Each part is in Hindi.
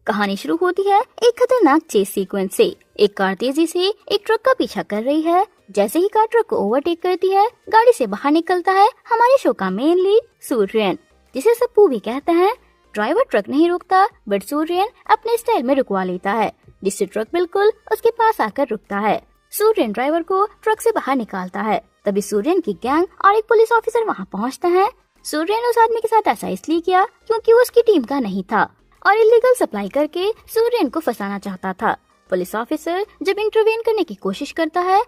कहानी शुरू होती है एक खतरनाक चेस सीक्वेंस से। एक कार तेजी से एक ट्रक का पीछा कर रही है। जैसे ही कार ट्रक को ओवरटेक करती है, गाड़ी से बाहर निकलता है हमारे शो का मेन लीड सूर्यन, जिसे सप्पू भी कहते हैं। ड्राइवर ट्रक नहीं रुकता, बट सूर्यन अपने स्टाइल में रुकवा लेता है, जिससे ट्रक बिल्कुल उसके पास आकर रुकता है। सूर्यन ड्राइवर को ट्रक से बाहर निकालता है। तभी सूर्यन की गैंग और एक पुलिस ऑफिसर वहाँ पहुँचता है। सूर्यन उस आदमी के साथ ऐसा इसलिए किया क्योंकि वो उसकी टीम का नहीं था और इलीगल सप्लाई करके सूर्यन को फंसाना चाहता था। पुलिस ऑफिसर जब इंटरवेन करने की कोशिश करता है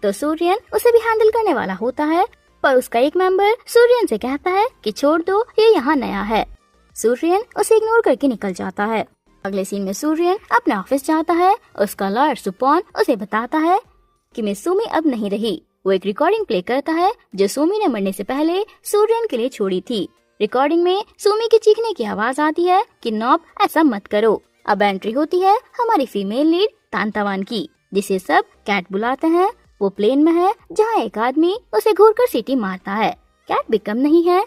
तो सूर्यन उसे भी हैंडल करने वाला होता है, पर उसका एक मेंबर सूर्यन से कहता है कि छोड़ दो, ये यहाँ नया है। सूर्यन उसे इग्नोर करके निकल जाता है। अगले सीन में सूर्यन अपने ऑफिस जाता है। उसका लॉयर सुपॉन उसे बताता है कि मिस सुमी अब नहीं रही। वो एक रिकॉर्डिंग प्ले करता है जो सुमी ने मरने से पहले सूर्यन के लिए छोड़ी थी। रिकॉर्डिंग में सुमी के चीखने की आवाज आती है कि नॉब ऐसा मत करो। अब एंट्री होती है हमारी फीमेल लीड तांतावान की, जिसे सब कैट बुलाते हैं। वो प्लेन में है जहाँ एक आदमी उसे घूरकर सीटी मारता है। कैट भी कम नहीं है,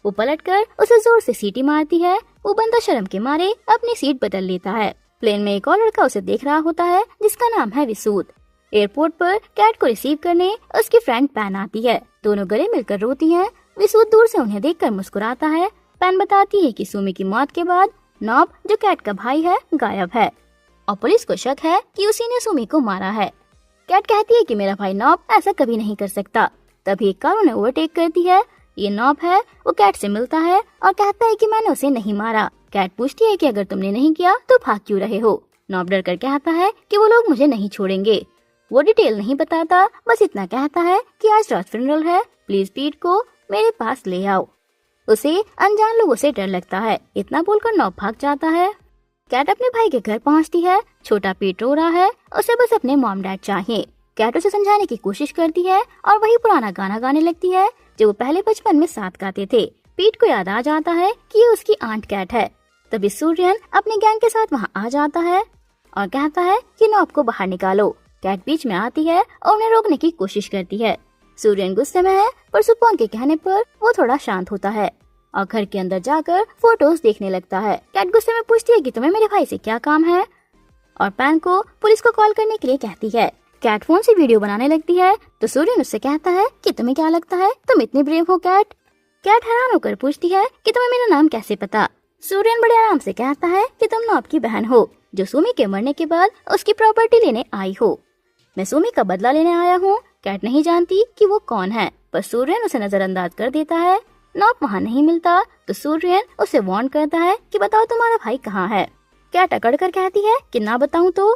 वो पलटकर उसे जोर से सीटी मारती है। वो बंदा शर्म के मारे अपनी सीट बदल लेता है। प्लेन में एक और लड़का उसे देख रहा होता है जिसका नाम है विसूद। एयरपोर्ट पर कैट को रिसीव करने उसकी फ्रेंड पैन आती है। दोनों गले मिलकर रोती हैं। विसूद दूर से उन्हें देखकर मुस्कुराता है। पैन बताती है कि सुमी की मौत के बाद नॉब, जो कैट का भाई है, गायब है और पुलिस को शक है कि उसी ने सुमी को मारा है। कैट कहती है कि मेरा भाई नॉब ऐसा कभी नहीं कर सकता। तभी एक कार उन्हें ओवरटेक करती है। ये नॉब है। वो कैट से मिलता है और कहता है कि मैंने उसे नहीं मारा। कैट पूछती है कि अगर तुमने नहीं किया तो भाग क्यों रहे हो। नॉब डर कर कहता है कि वो लोग मुझे नहीं छोड़ेंगे। वो डिटेल नहीं बताता, बस इतना कहता है कि आज रात फ्यूनरल है, प्लीज पीट को मेरे पास ले आओ। उसे अनजान लोगों से डर लगता है। इतना बोलकर नॉब भाग जाता है। कैट अपने भाई के घर पहुंचती है। छोटा पीट रो रहा है, उसे बस अपने मॉम डैड चाहिए। कैट उसे समझाने की कोशिश करती है और वही पुराना गाना गाने लगती है जो वो पहले बचपन में साथ गाते थे। पीट को याद आ जाता है कि ये उसकी आंट कैट है। तभी सूर्यन अपने गैंग के साथ वहाँ आ जाता है और कहता है कि नॉब को बाहर निकालो। कैट बीच में आती है और उन्हें रोकने की कोशिश करती है। सूर्यन गुस्से में है, पर सुपॉन के कहने पर वो थोड़ा शांत होता है और घर के अंदर जाकर फोटोज देखने लगता है। कैट गुस्से में पूछती है कि तुम्हें मेरे भाई से क्या काम है और पैन को पुलिस को कॉल करने के लिए कहती है। कैट फोन से वीडियो बनाने लगती है तो सूर्यन उससे कहता है कि तुम्हें क्या लगता है तुम इतनी ब्रेव हो कैट। कैट हैरान होकर पूछती है कि तुम्हें मेरा नाम कैसे पता। सूर्यन बड़े आराम से कहता है कि तुम नॉब की बहन हो जो सुमी के मरने के बाद उसकी प्रॉपर्टी लेने आई हो। मैं सुमी का बदला लेने आया हूँ। कैट नहीं जानती कि वो कौन है, पर सूर्यन उसे नजरअंदाज कर देता है। नॉब वहाँ नहीं मिलता तो सूर्यन उसे वार्न करता है कि बताओ तुम्हारा भाई कहाँ है। कैट अकड़ कर कहती है कि ना बताऊं तो।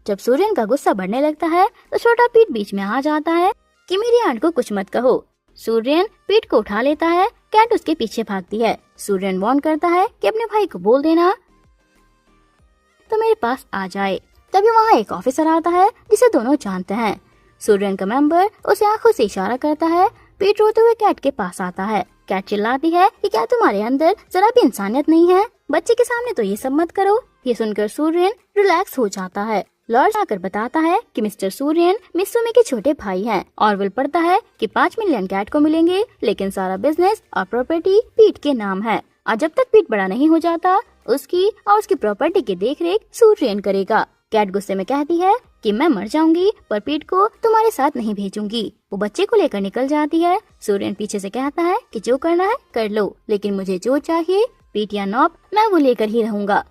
जब सूर्यन का गुस्सा बढ़ने लगता है तो छोटा पीट बीच में आ जाता है कि मेरी आंट को कुछ मत कहो। सूर्यन पीट को उठा लेता है। कैट उसके पीछे भागती है। सूर्यन वार्न करता है कि अपने भाई को बोल देना तो मेरे पास आ जाए। तभी वहाँ एक ऑफिसर आता है जिसे दोनों जानते हैं। सूर्यन का मेंबर उसे आंखों से इशारा करता है। पीट रोते हुए कैट के पास आता है। कैट चिल्लाती है कि क्या तुम्हारे अंदर जरा भी इंसानियत नहीं है, बच्चे के सामने तो ये सब मत करो। ये सुनकर सूर्यन रिलैक्स हो जाता है। लॉर्ड आकर बताता है कि मिस्टर सूर्यन मिस सुमी के छोटे भाई हैं और विल पड़ता है कि 5 मिलियन कैट को मिलेंगे, लेकिन सारा बिजनेस और प्रॉपर्टी पीट के नाम है और जब तक पीट बड़ा नहीं हो जाता उसकी और उसकी प्रॉपर्टी की देखरेख सूर्यन करेगा। कैट गुस्से में कहती है कि मैं मर जाऊंगी पर पीट को तुम्हारे साथ नहीं भेजूंगी। वो बच्चे को लेकर निकल जाती है। सूर्यन पीछे से कहता है कि जो करना है कर लो, लेकिन मुझे जो चाहिए पीट या नॉब मैं वो लेकर ही रहूंगा।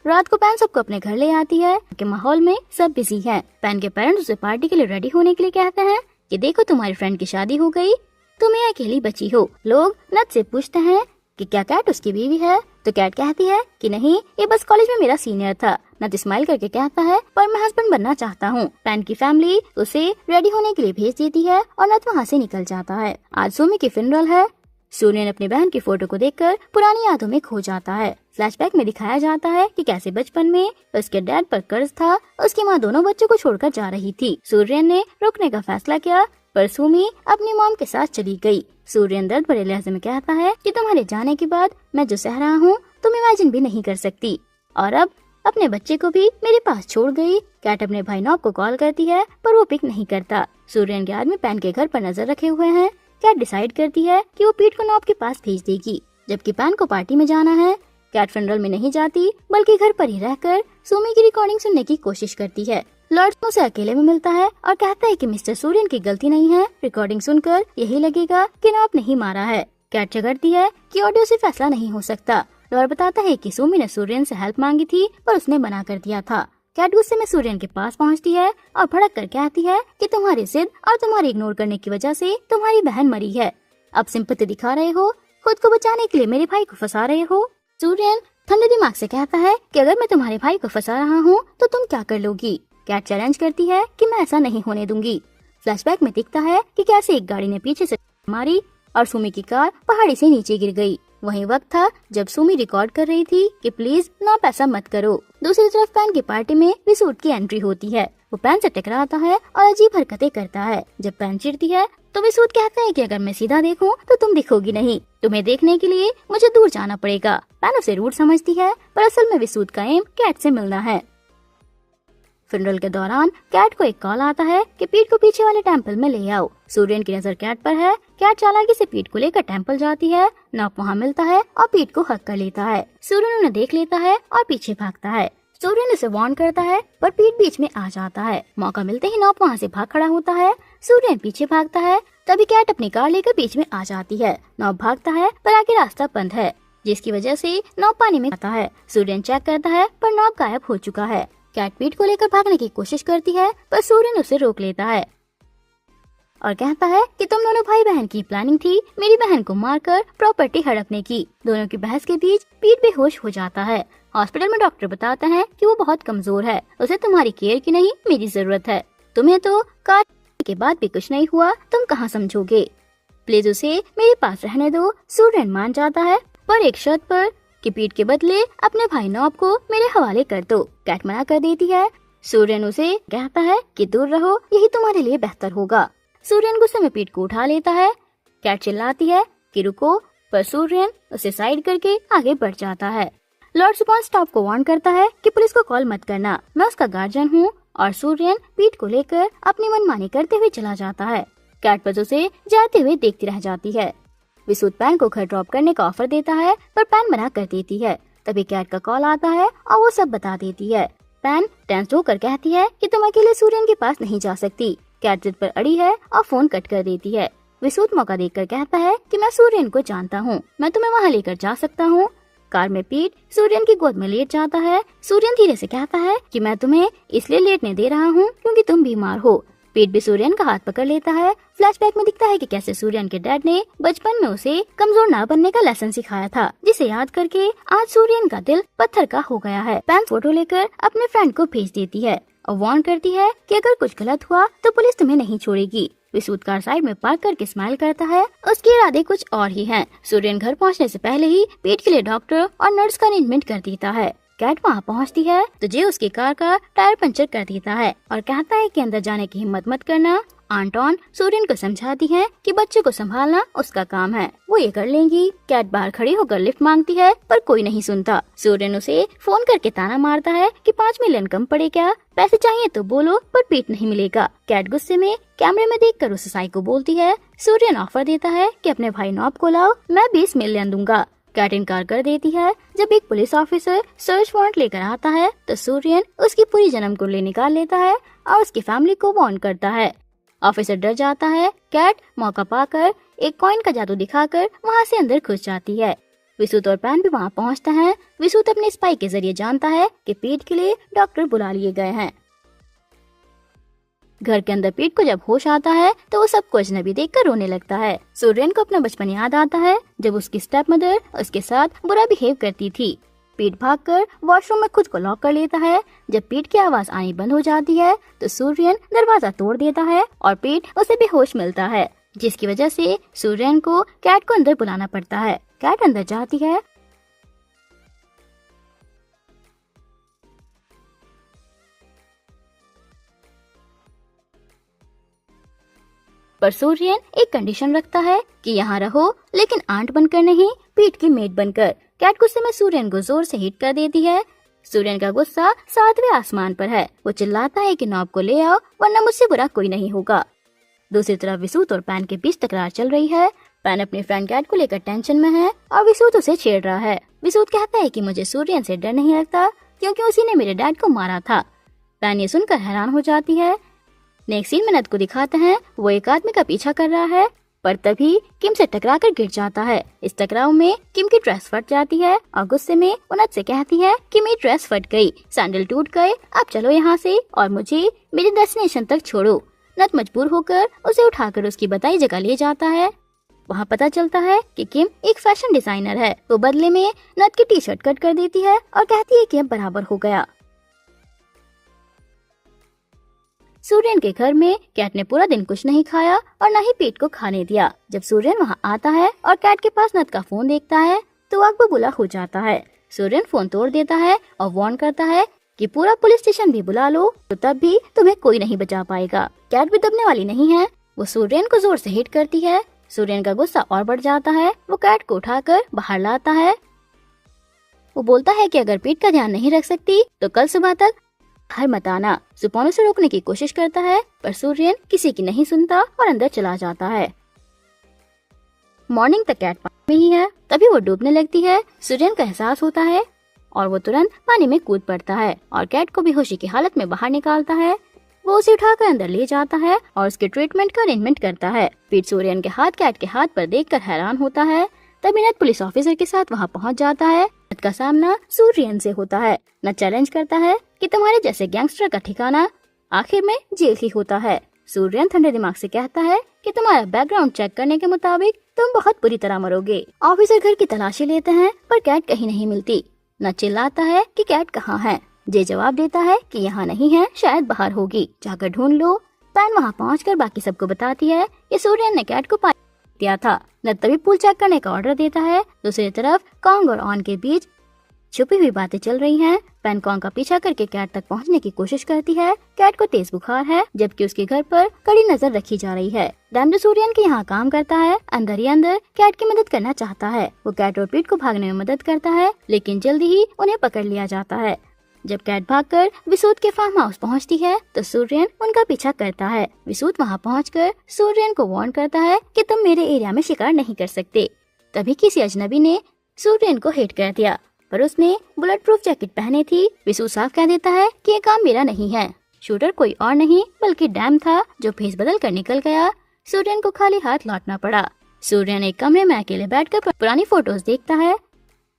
रात को पैन सबको अपने घर ले आती है कि माहौल में सब बिजी हैं। पैन के पेरेंट्स उसे पार्टी के लिए रेडी होने के लिए कहते हैं कि देखो तुम्हारी फ्रेंड की शादी हो गई, तुम्हें अकेली बची हो। लोग नट से पूछते हैं कि क्या कैट उसकी बीवी है, तो कैट कहती है कि नहीं, ये बस कॉलेज में मेरा सीनियर था। नट स्माइल करके कहता है पर मैं हस्बैंड बनना चाहता हूँ। पैन की फैमिली उसे रेडी होने के लिए भेज देती है और नट वहाँ से निकल जाता है। आज सुमी की फ्यूनरल है। सूर्यन अपनी बहन की फोटो को देखकर पुरानी यादों में खो जाता है। फ्लैशबैक में दिखाया जाता है कि कैसे बचपन में उसके डैड पर कर्ज था, उसकी माँ दोनों बच्चों को छोड़कर जा रही थी। सूर्यन ने रुकने का फैसला किया पर सुमी अपनी मॉम के साथ चली गई। सूर्यन दर्द भरे लहजे में कहता है कि तुम्हारे जाने के बाद मैं जो सह रहा हूँ तुम इमेजिन भी नहीं कर सकती, और अब अपने बच्चे को भी मेरे पास छोड़ गई। कैट अपने भाई नॉब को कॉल करती है पर वो पिक नहीं करता। सूर्यन के आदमी पैन के घर पर नजर रखे हुए हैं। कैट डिसाइड करती है कि वो पीट को नॉब के पास भेज देगी, जबकि पैन को पार्टी में जाना है। कैट फनरल में नहीं जाती बल्कि घर पर ही रहकर सुमी की रिकॉर्डिंग सुनने की कोशिश करती है। लॉर्ड उसे अकेले में मिलता है और कहता है कि मिस्टर सूर्यन की गलती नहीं है। रिकॉर्डिंग सुनकर यही लगेगा कि नॉब नहीं मारा है। कैट झगड़ती है कि ऑडियो से फैसला नहीं हो सकता। लॉर्ड बताता है कि सुमी ने सूर्यन से हेल्प मांगी थी पर उसने मना कर दिया था। कैट गुस्से में सूर्यन के पास पहुंचती है और भड़क कर कहती है कि तुम्हारी जिद और तुम्हारी इग्नोर करने की वजह से तुम्हारी बहन मरी है। अब सिंपैथी दिखा रहे हो, खुद को बचाने के लिए मेरे भाई को फंसा रहे हो। सूर्यन ठंडे दिमाग से कहता है कि अगर मैं तुम्हारे भाई को फंसा रहा हूँ तो तुम क्या कर लोगी। कैट चैलेंज करती है कि मैं ऐसा नहीं होने दूंगी। फ्लैशबैक में दिखता है कि कैसे एक गाड़ी ने पीछे से मारी और सुमी की कार पहाड़ी से नीचे गिर गई। वही वक्त था जब सुमी रिकॉर्ड कर रही थी कि प्लीज नॉब ऐसा मत करो। दूसरी तरफ पैन की पार्टी में विसूट की एंट्री होती है। वो पैन से टकराता है और अजीब हरकतें करता है। जब पैन चिढ़ती है तो विसूट कहता है कि अगर मैं सीधा देखूं तो तुम दिखोगी नहीं, तुम्हें देखने के लिए मुझे दूर जाना पड़ेगा। पैन उसे रूड समझती है पर असल में विसूट का एम कैट से मिलना है। फिनरल के दौरान कैट को एक कॉल आता है कि पीट को पीछे वाले टेम्पल में ले आओ। सूर्यन की नजर कैट पर है। कैट चालाकी से पीट को लेकर टेम्पल जाती है। नॉब वहाँ मिलता है और पीट को हक कर लेता है। सूर्यन उन्हें देख लेता है और पीछे भागता है। सूर्यन उसे वार्न करता है पर पीट बीच में आ जाता है। मौका मिलते ही नॉब वहाँ से भाग खड़ा होता है। सूर्यन पीछे भागता है। तभी कैट अपनी कार लेकर बीच में आ जाती है। नॉब भागता है पर आगे रास्ता बंद है जिसकी वजह से नॉब पानी में आता है। सूर्यन चेक करता है पर नॉब गायब हो चुका है। कैट पीट को लेकर भागने की कोशिश करती है पर सूर्यन उसे रोक लेता है और कहता है कि तुम दोनों भाई बहन की प्लानिंग थी मेरी बहन को मारकर प्रॉपर्टी हड़पने की। दोनों की बहस के बीच पीट बेहोश हो जाता है। हॉस्पिटल में डॉक्टर बताता है कि वो बहुत कमजोर है, उसे तुम्हारी केयर की नहीं मेरी जरूरत है। तुम्हें तो कार के बाद भी कुछ नहीं हुआ, तुम कहाँ समझोगे। प्लीज उसे मेरे पास रहने दो। सूर्यन मान जाता है पर एक शर्त पर कि पीट के बदले अपने भाई नॉब को मेरे हवाले कर दो। कैट मना कर देती है। सूर्यन उसे कहता है कि दूर रहो, यही तुम्हारे लिए बेहतर होगा। सूर्यन गुस्से में पीट को उठा लेता है। कैट चिल्लाती है कि रुको पर सूर्यन उसे साइड करके आगे बढ़ जाता है। लॉर्ड सुपॉन स्टॉप को वार्न करता है कि पुलिस को कॉल मत करना, मैं उसका गार्जियन हूँ। और सूर्यन पीट को लेकर अपनी मनमानी करते हुए चला जाता है। कैट बस उसे जाते हुए देखती रह जाती है। विसूट पैन को घर ड्रॉप करने का ऑफर देता है पर पैन मना कर देती है। तभी कैट का कॉल आता है और वो सब बता देती है। पैन टेंस होकर कहती है कि तुम अकेले सूर्यन के पास नहीं जा सकती। कैट जिद पर अड़ी है और फोन कट कर देती है। विसूट मौका देखकर कहता है कि मैं सूर्यन को जानता हूँ, मैं तुम्हें वहाँ लेकर जा सकता हूँ। कार में पीट सूर्यन की गोद में लेट जाता है। सूर्यन धीरे से कहता है कि मैं तुम्हें इसलिए लेटने दे रहा हूँ क्योंकि तुम बीमार हो। पीट भी सूर्यन का हाथ पकड़ लेता है। फ्लैशबैक में दिखता है कि कैसे सूर्यन के डैड ने बचपन में उसे कमजोर ना बनने का लेसन सिखाया था, जिसे याद करके आज सूर्यन का दिल पत्थर का हो गया है। पैन फोटो लेकर अपने फ्रेंड को भेज देती है और वार्न करती है कि अगर कुछ गलत हुआ तो पुलिस तुम्हें नहीं छोड़ेगी। विसूट कार साइड में पार्क करके स्माइल करता है। उसके इरादे कुछ और ही हैं। सूर्यन घर पहुंचने से पहले ही पीट के लिए डॉक्टर और नर्स का अरेंजमेंट कर देता है। कैट वहाँ पहुँचती है तो जे उसकी कार का टायर पंचर कर देता है और कहता है कि अंदर जाने की हिम्मत मत करना। आंटॉन सूर्यन को समझाती है कि बच्चे को संभालना उसका काम है, वो ये कर लेंगी। कैट बाहर खड़ी होकर लिफ्ट मांगती है पर कोई नहीं सुनता। सूर्यन उसे फोन करके ताना मारता है कि 5 मिलियन कम पड़े क्या, पैसे चाहिए तो बोलो पर पीट नहीं मिलेगा। कैट गुस्से में कैमरे में देखकर उसे साइको बोलती है। सूर्यन ऑफर देता है कि अपने भाई नॉब को लाओ, मैं 20 मिलियन दूंगा। कैट इनकार कर देती है। जब एक पुलिस ऑफिसर सर्च वारंट लेकर आता है तो सूर्यन उसकी पूरी जन्म कुंडली निकाल लेता है और उसकी फैमिली को वार्न करता है। ऑफिसर डर जाता है। कैट मौका पाकर एक कॉइन का जादू दिखाकर वहाँ से अंदर घुस जाती है। विसूट और पैन भी वहाँ पहुँचता है। विसूट अपने स्पाई के जरिए जानता है कि पीट के लिए डॉक्टर बुला लिए गए हैं। घर के अंदर पीट को जब होश आता है तो वो सबको अजनबी देखकर रोने लगता है। सूर्यन को अपना बचपन याद आता है जब उसकी स्टेप मदर उसके साथ बुरा बिहेव करती थी। पीट भागकर वॉशरूम में खुद को लॉक कर लेता है। जब पीट की आवाज आनी बंद हो जाती है तो सूर्यन दरवाजा तोड़ देता है और पीट उसे बेहोश मिलता है, जिसकी वजह से सूर्यन को कैट को अंदर बुलाना पड़ता है। कैट अंदर जाती है पर सूर्यन एक कंडीशन रखता है कि यहाँ रहो लेकिन आंट बनकर नहीं, पीट की मेड बनकर। कैट गुस्से में सूर्यन को जोर से हिट कर देती है। सूर्यन का गुस्सा 7वें आसमान पर है। वो चिल्लाता है कि नॉब को ले आओ वरना मुझसे बुरा कोई नहीं होगा। दूसरी तरफ विसूट और पैन के बीच तकरार चल रही है। पैन अपने फ्रेंड कैट को लेकर टेंशन में है और विसूट उसे छेड़ रहा है। विसूत कहता है कि मुझे सूर्यन से डर नहीं लगता क्योंकि उसी ने मेरे डैड को मारा था। पैन ये सुनकर हैरान हो जाती है। नेक्स्ट सीन में नद को दिखाते हैं, वो एक आदमी का पीछा कर रहा है, पर तभी किम से टकरा कर गिर जाता है। इस टकराव में किम की ड्रेस फट जाती है और गुस्से में वो नद से कहती है कि मेरी ड्रेस फट गई, सैंडल टूट गए, अब चलो यहाँ से और मुझे मेरे डेस्टिनेशन तक छोड़ो। नद मजबूर होकर उसे उठाकर उसकी बताई जगह ले जाता है। वहाँ पता चलता है कि किम एक फैशन डिजाइनर है। वो बदले में नद की टी शर्ट कट कर देती है और कहती है कि अब बराबर हो गया। सूर्यन के घर में कैट ने पूरा दिन कुछ नहीं खाया और न ही पेट को खाने दिया। जब सूर्यन वहाँ आता है और कैट के पास नद का फोन देखता है तो आग बबूला हो जाता है। सूर्यन फोन तोड़ देता है और वार्न करता है कि पूरा पुलिस स्टेशन भी बुला लो तो तब भी तुम्हें कोई नहीं बचा पाएगा। कैट भी दबने वाली नहीं है, वो सूर्यन को जोर से हिट करती है। सूर्यन का गुस्सा और बढ़ जाता है। वो कैट को उठाकर बाहर लाता है। वो बोलता है कि अगर पीठ का ध्यान नहीं रख सकती तो कल सुबह तक घर मत आना। सुपोन उसे रोकने की कोशिश करता है पर सूर्यन किसी की नहीं सुनता और अंदर चला जाता है। मॉर्निंग तक कैट पानी में ही है, तभी वो डूबने लगती है। सूर्यन का एहसास होता है और वो तुरंत पानी में कूद पड़ता है और कैट को बेहोशी की हालत में बाहर निकालता है। वो उसे उठाकर अंदर ले जाता है और उसके ट्रीटमेंट का अरेंजमेंट करता है। पीट सूर्यन के हाथ कैट के हाथ पर देखकर हैरान होता है। तभी नद पुलिस ऑफिसर के साथ वहाँ पहुँच जाता है। नद का सामना सूर्यन से होता है। नद चैलेंज करता है कि तुम्हारे जैसे गैंगस्टर का ठिकाना आखिर में जेल ही होता है। सूर्यन ठंडे दिमाग से कहता है कि तुम्हारा बैकग्राउंड चेक करने के मुताबिक तुम बहुत बुरी तरह मरोगे। ऑफिसर घर की तलाशी लेते हैं पर कैट कहीं नहीं मिलती। नद चिल्लाता है कि कैट कहाँ है। जे जवाब देता है कि यहाँ नहीं है, शायद बाहर होगी, जाकर ढूंढ लो। पैन वहाँ पहुँचकर बाकी सबको बताती है कि सूर्यन ने कैट को पानी दिया था। नद तभी पुल चेक करने का ऑर्डर देता है। दूसरी तरफ कॉन्ग और ऑन के बीच छुपी हुई बातें चल रही हैं। पैन कॉन्ग का पीछा करके कैट तक पहुंचने की कोशिश करती है। कैट को तेज बुखार है जबकि उसके घर पर कड़ी नजर रखी जा रही है। डैम सूर्यन के यहाँ काम करता है। अंदर ही अंदर कैट की मदद करना चाहता है। वो कैट और पीट को भागने में मदद करता है लेकिन जल्दी ही उन्हें पकड़ लिया जाता है। जब कैट भागकर विसूत के फार्म हाउस पहुंचती है तो सूर्यन उनका पीछा करता है। विसूत वहां पहुंचकर सूर्यन को वार्न करता है कि तुम मेरे एरिया में शिकार नहीं कर सकते। तभी किसी अजनबी ने सूर्यन को हिट कर दिया पर उसने बुलेट प्रूफ जैकेट पहने थी। विसूत साफ कह देता है कि ये काम मेरा नहीं है। शूटर कोई और नहीं बल्कि डैम था जो भेस बदल कर निकल गया। सूर्यन को खाली हाथ लौटना पड़ा। सूर्यन एक कमरे में अकेले बैठकर पुरानी फोटोज देखता है।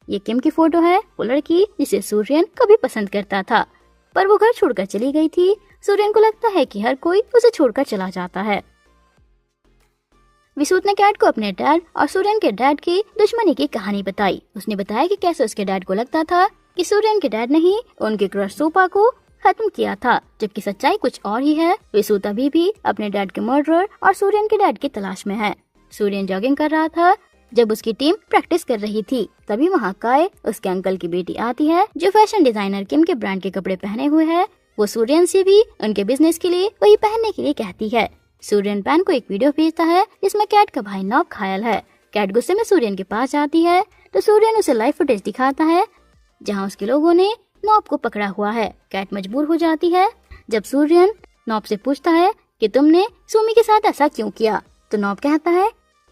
ये किम की फोटो है, वो लड़की जिसे सूर्यन कभी पसंद करता था पर वो घर छोड़कर चली गई थी। सूर्यन को लगता है कि हर कोई उसे छोड़कर चला जाता है। विसूत ने कैट को अपने डैड और सूर्यन के डैड की दुश्मनी की कहानी बताई। उसने बताया कि कैसे उसके डैड को लगता था कि सूर्यन के डैड ने ही उनके क्रश सोपा को खत्म किया था, जबकि सच्चाई कुछ और ही है। विसूत अभी भी अपने डैड के मर्डरर और सूर्यन के डैड की तलाश में है। सूर्यन जॉगिंग कर रहा था जब उसकी टीम प्रैक्टिस कर रही थी। तभी वहाँ काय, उसके अंकल की बेटी आती है जो फैशन डिजाइनर किम के ब्रांड के कपड़े पहने हुए है। वो सूर्यन से भी उनके बिजनेस के लिए वही पहनने के लिए कहती है। सूर्यन पैन को एक वीडियो भेजता है जिसमें कैट का भाई नॉब घायल है। कैट गुस्से में सूर्यन के पास जाती है तो सूर्यन उसे लाइव फुटेज दिखाता है जहाँ उसके लोगों ने नॉब को पकड़ा हुआ है। कैट मजबूर हो जाती है जब सूर्यन नॉब से पूछता है कि तुमने सुमी के साथ ऐसा क्यों किया, तो नॉब कहता है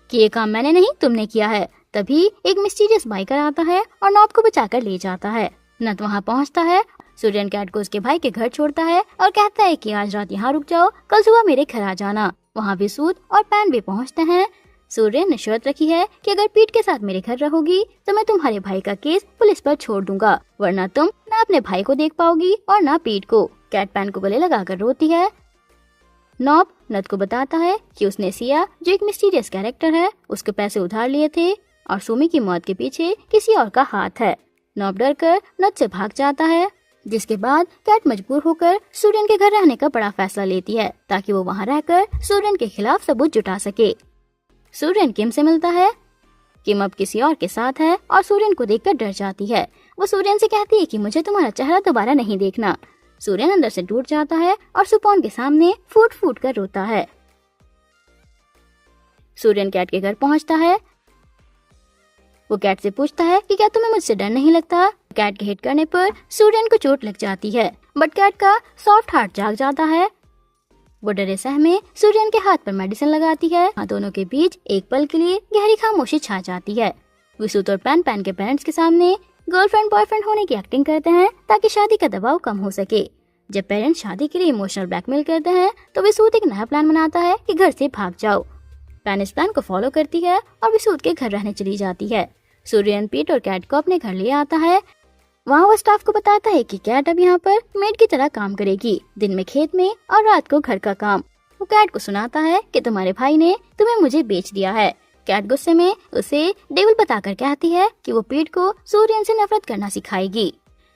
कि ये काम मैंने नहीं तुमने किया है। तभी एक मिस्टीरियस बाइकर आता है और नॉब को बचाकर ले जाता है। नद वहाँ पहुँचता है। सूर्यन कैट को उसके भाई के घर छोड़ता है और कहता है कि आज रात यहाँ रुक जाओ, कल सुबह मेरे घर आ जाना। वहाँ विसूत और पैन भी पहुँचते हैं। सूर्यन ने शर्त रखी है कि अगर पीट के साथ मेरे घर रहोगी तो मैं तुम्हारे भाई का केस पुलिस पर छोड़ दूंगा, वरना तुम न अपने भाई को देख पाओगी और न पीट को। कैट पैन को गले लगाकर रोती है। नॉब नद को बताता है कि उसने सिया, जो एक मिस्टीरियस कैरेक्टर है, उसके पैसे उधार लिए थे और सुमी की मौत के पीछे किसी और का हाथ है। नॉब डरकर नद से भाग जाता है, जिसके बाद कैट मजबूर होकर सूर्यन के घर रहने का बड़ा फैसला लेती है ताकि वो वहाँ रहकर सूर्यन के खिलाफ सबूत जुटा सके। सूर्यन किम से मिलता है। किम अब किसी और के साथ है और सूर्यन को देखकर डर जाती है। वो सूर्यन से कहती है कि मुझे तुम्हारा चेहरा दोबारा नहीं देखना। सूर्यन अंदर से टूट जाता है और सुपोन के सामने फूट फूट कर रोता है। सूर्यन कैट के घर पहुंचता है। वो कैट से पूछता है कि क्या तुम्हें मुझसे डर नहीं लगता। कैट के हिट करने पर सूर्यन को चोट लग जाती है, बट कैट का सॉफ्ट हार्ट जाग जाता है। वो डरे सहमे सूर्यन के हाथ पर मेडिसिन लगाती है। दोनों के बीच एक पल के लिए गहरी खामोशी छा जाती है। विसूत और पैन पैन के पेरेंट्स के सामने गर्लफ्रेंड बॉयफ्रेंड होने की एक्टिंग करते हैं ताकि शादी का दबाव कम हो सके। जब पेरेंट्स शादी के लिए इमोशनल ब्लैकमेल करते हैं तो विसूत एक नया प्लान बनाता है कि घर से भाग जाओ। पैन इस प्लान को फॉलो करती है और विसूत के घर रहने चली जाती है। सूर्यन पीट और कैट को अपने घर ले आता है। वहाँ वो स्टाफ को बताता है कि कैट अब यहाँ पर मेड की तरह काम करेगी, दिन में खेत में और रात को घर का काम। वो कैट को सुनाता है कि तुम्हारे भाई ने तुम्हें मुझे बेच दिया है। कैट गुस्से में उसे डेविल बताकर कहती है कि वो पीट को सूर्यन से नफरत करना सिखाएगी।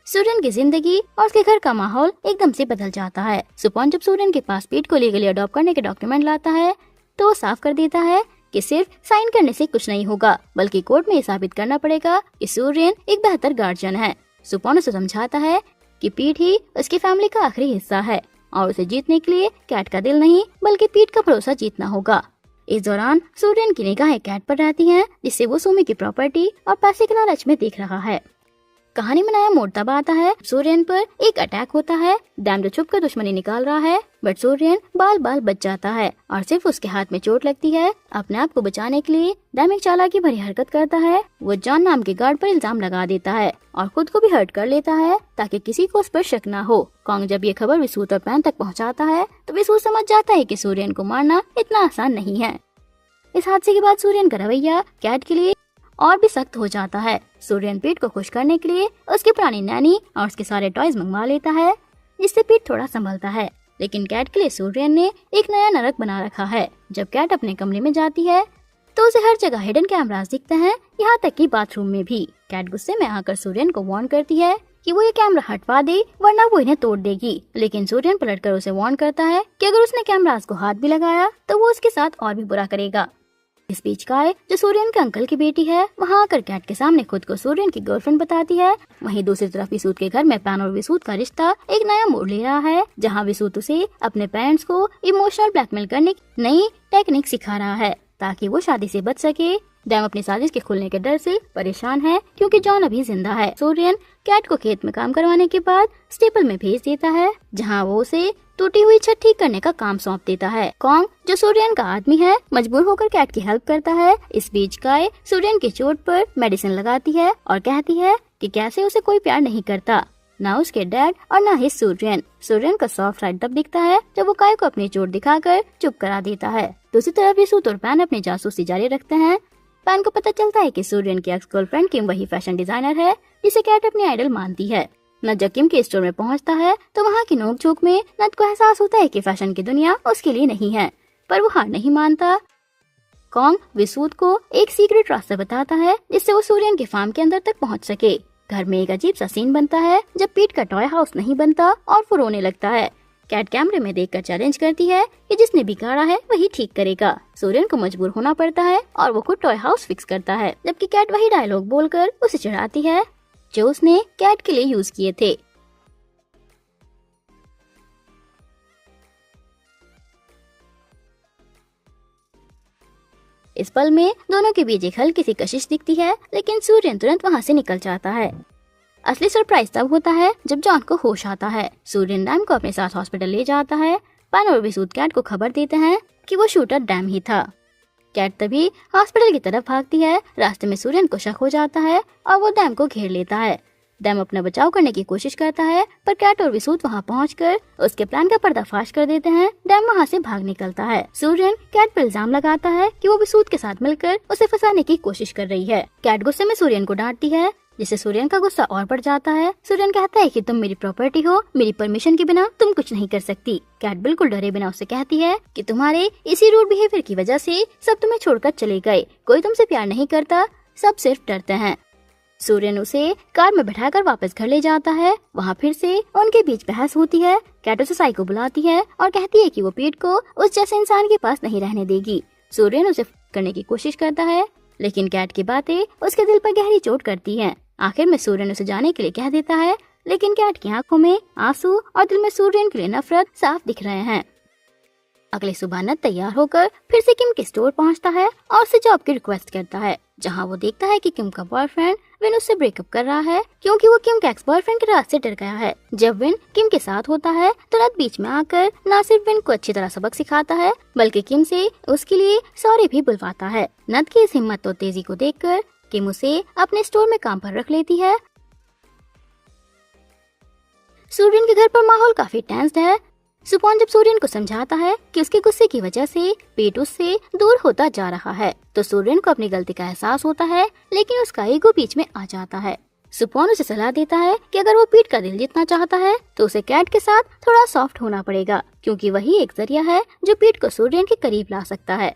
सूर्यन की जिंदगी और उसके घर का माहौल एकदम से बदल जाता है। सुपॉन जब सूर्यन के पास पीट को लीगली अडॉप्ट करने के डॉक्यूमेंट लाता है तो वो साफ कर देता है कि सिर्फ साइन करने से कुछ नहीं होगा, बल्कि कोर्ट में ये साबित करना पड़ेगा कि सूर्यन एक बेहतर गार्जियन है। सुपॉन उसे समझाता है कि पीट ही उसकी फैमिली का आखिरी हिस्सा है और उसे जीतने के लिए कैट का दिल नहीं बल्कि पीट का भरोसा जीतना होगा। इस दौरान सूर्यन की निगाहें कैट पर रहती हैं, जिससे वो सुमी की प्रॉपर्टी और पैसे के लालच में देख रहा है। कहानी में नया मोड़ तब आता है सूर्यन पर एक अटैक होता है। डैम जो छुपकर दुश्मनी निकाल रहा है, बट सूर्यन बाल बाल बच जाता है और सिर्फ उसके हाथ में चोट लगती है। अपने आप को बचाने के लिए डैम एक चालाकी भरी हरकत करता है। वो जॉन नाम के गार्ड पर इल्जाम लगा देता है और खुद को भी हर्ट कर लेता है ताकि किसी को उस पर शक न हो। कॉन्ग जब ये खबर विसूत और पैन तक पहुँचाता है तो विसूत समझ जाता है कि सूर्यन को मारना इतना आसान नहीं है। इस हादसे के बाद सूर्यन का रवैया कैट के लिए और भी सख्त हो जाता है। सूर्यन पीट को खुश करने के लिए उसकी पुरानी नैनी और उसके सारे टॉयज मंगवा लेता है, जिससे पीट थोड़ा संभलता है। लेकिन कैट के लिए सूर्यन ने एक नया नरक बना रखा है। जब कैट अपने कमरे में जाती है तो उसे हर जगह हिडन कैमरास दिखते हैं, यहाँ तक कि बाथरूम में भी। कैट गुस्से में आकर सूर्यन को वार्न करती है कि वो ये कैमरा हटवा दे वरना वो इन्हें तोड़ देगी। लेकिन सूर्यन पलटकर उसे वार्न करता है कि अगर उसने कैमरास को हाथ भी लगाया तो वो उसके साथ और भी बुरा करेगा। इस बीच काय जो सूर्यन के अंकल की बेटी है वहाँ आकर कैट के सामने खुद को सूर्यन की गर्लफ्रेंड बताती है। वहीं दूसरी तरफ विसूत के घर में पैन और विसूत का रिश्ता एक नया मोड़ ले रहा है, जहाँ विसूत उसे अपने पेरेंट्स को इमोशनल ब्लैकमेल करने की नई टेक्निक सिखा रहा है ताकि वो शादी से बच सके। डैम अपनी साजिश के खुलने के डर से परेशान है क्योंकि जॉन अभी जिंदा है। सूर्यन कैट को खेत में काम करवाने के बाद स्टेपल में भेज देता है, जहाँ वो उसे टूटी हुई छत ठीक करने का काम सौंप देता है। कॉन्ग जो सूर्यन का आदमी है मजबूर होकर कैट की हेल्प करता है। इस बीच काय सूर्यन की चोट पर मेडिसिन लगाती है और कहती है कि कैसे उसे कोई प्यार नहीं करता, ना उसके डैड और ना ही सूर्यन। सूर्यन का सॉफ्ट साइड तब दिखता है जब वो काय को अपनी चोट दिखाकर चुप करा देता है। दूसरी तरफ विसूत और पैन अपनी जासूसी जारी रखते हैं। पैन को पता चलता है कि सूर्यन की एक्स गर्लफ्रेंड किम वही फैशन डिजाइनर है जिसे कैट अपनी आइडल मानती है। नद जब किम के स्टोर में पहुंचता है तो वहाँ की नोक-झोंक में नद को एहसास होता है कि फैशन की दुनिया उसके लिए नहीं है, पर वो हार नहीं मानता। कॉन्ग विसूत को एक सीक्रेट रास्ता बताता है जिससे वो सूर्यन के फार्म के अंदर तक पहुंच सके। घर में एक अजीब सा सीन बनता है जब पीट का टॉय हाउस नहीं बनता और वो रोने लगता है। कैट कैमरे में देखकर चैलेंज करती है कि जिसने बिगाड़ा है वही ठीक करेगा। सूर्यन को मजबूर होना पड़ता है और वो खुद टॉय हाउस फिक्स करता है, जबकि कैट वही डायलॉग बोलकर उसे चिढ़ाती है जो उसने कैट के लिए यूज किए थे। इस पल में दोनों के बीच एक हल्की सी कशिश दिखती है, लेकिन सूर्यन तुरंत वहाँ से निकल जाता है। असली सरप्राइज तब होता है जब जॉन को होश आता है। सूर्यन डैम को अपने साथ हॉस्पिटल ले जाता है। पैन और विसूत कैट को खबर देते हैं कि वो शूटर डैम ही था। कैट तभी हॉस्पिटल की तरफ भागती है। रास्ते में सूर्यन को शक हो जाता है और वो डैम को घेर लेता है। डैम अपना बचाव करने की कोशिश करता है, पर कैट और विसूत वहाँ पहुंचकर उसके प्लान का पर्दाफाश कर देते हैं। डैम वहाँ से भाग निकलता है। सूर्यन कैट पर इल्जाम लगाता है कि वो विसूत के साथ मिलकर उसे फंसाने की कोशिश कर रही है। कैट गुस्से में सूर्यन को डांटती है, जिससे सूर्यन का गुस्सा और बढ़ जाता है। सूर्यन कहता है कि तुम मेरी प्रॉपर्टी हो, मेरी परमिशन के बिना तुम कुछ नहीं कर सकती। कैट बिल्कुल डरे बिना उससे कहती है कि तुम्हारे इसी रूड बिहेवियर की वजह से सब तुम्हें छोड़कर चले गए। कोई तुमसे प्यार नहीं करता, सब सिर्फ डरते हैं। सूर्यन उसे कार में बैठाकर वापस घर ले जाता है। वहाँ फिर से उनके बीच बहस होती है। कैट उसे साई को बुलाती है और कहती है कि वो पीट को उस जैसे इंसान के पास नहीं रहने देगी। सूर्यन उसे करने की कोशिश करता है, लेकिन कैट की बातें उसके दिल पर गहरी चोट करती हैं। आखिर में सूर्यन उसे जाने के लिए कह देता है, लेकिन कैट की आंखों में आंसू और दिल में सूर्यन के लिए नफरत साफ दिख रहे हैं। अगले सुबह नद तैयार होकर फिर से किम के स्टोर पहुंचता है और उसे जॉब की रिक्वेस्ट करता है, जहां वो देखता है कि किम का बॉयफ्रेंड विन उससे ब्रेकअप कर रहा है क्योंकि वो किम के एक्स बॉयफ्रेंड के राज से डर गया है। जब विन किम के साथ होता है तो नद बीच में आकर न सिर्फ विन को अच्छी तरह सबक सिखाता है, बल्कि किम से उसके लिए सॉरी भी बुलवाता है। नद की इस हिम्मत और तेजी को देखकर किम उसे अपने स्टोर में काम पर रख लेती है। सूर्यन के घर पर माहौल काफी टेंस्ड है। सुपॉन जब सूर्यन को समझाता है कि उसके गुस्से की वजह से पीट उससे दूर होता जा रहा है, तो सूर्यन को अपनी गलती का एहसास होता है, लेकिन उसका ईगो बीच में आ जाता है। सुपॉन उसे सलाह देता है कि अगर वो पीट का दिल जीतना चाहता है तो उसे कैट के साथ थोड़ा सॉफ्ट होना पड़ेगा, क्योंकि वही एक जरिया है जो पीट को सूर्यन के करीब ला सकता है।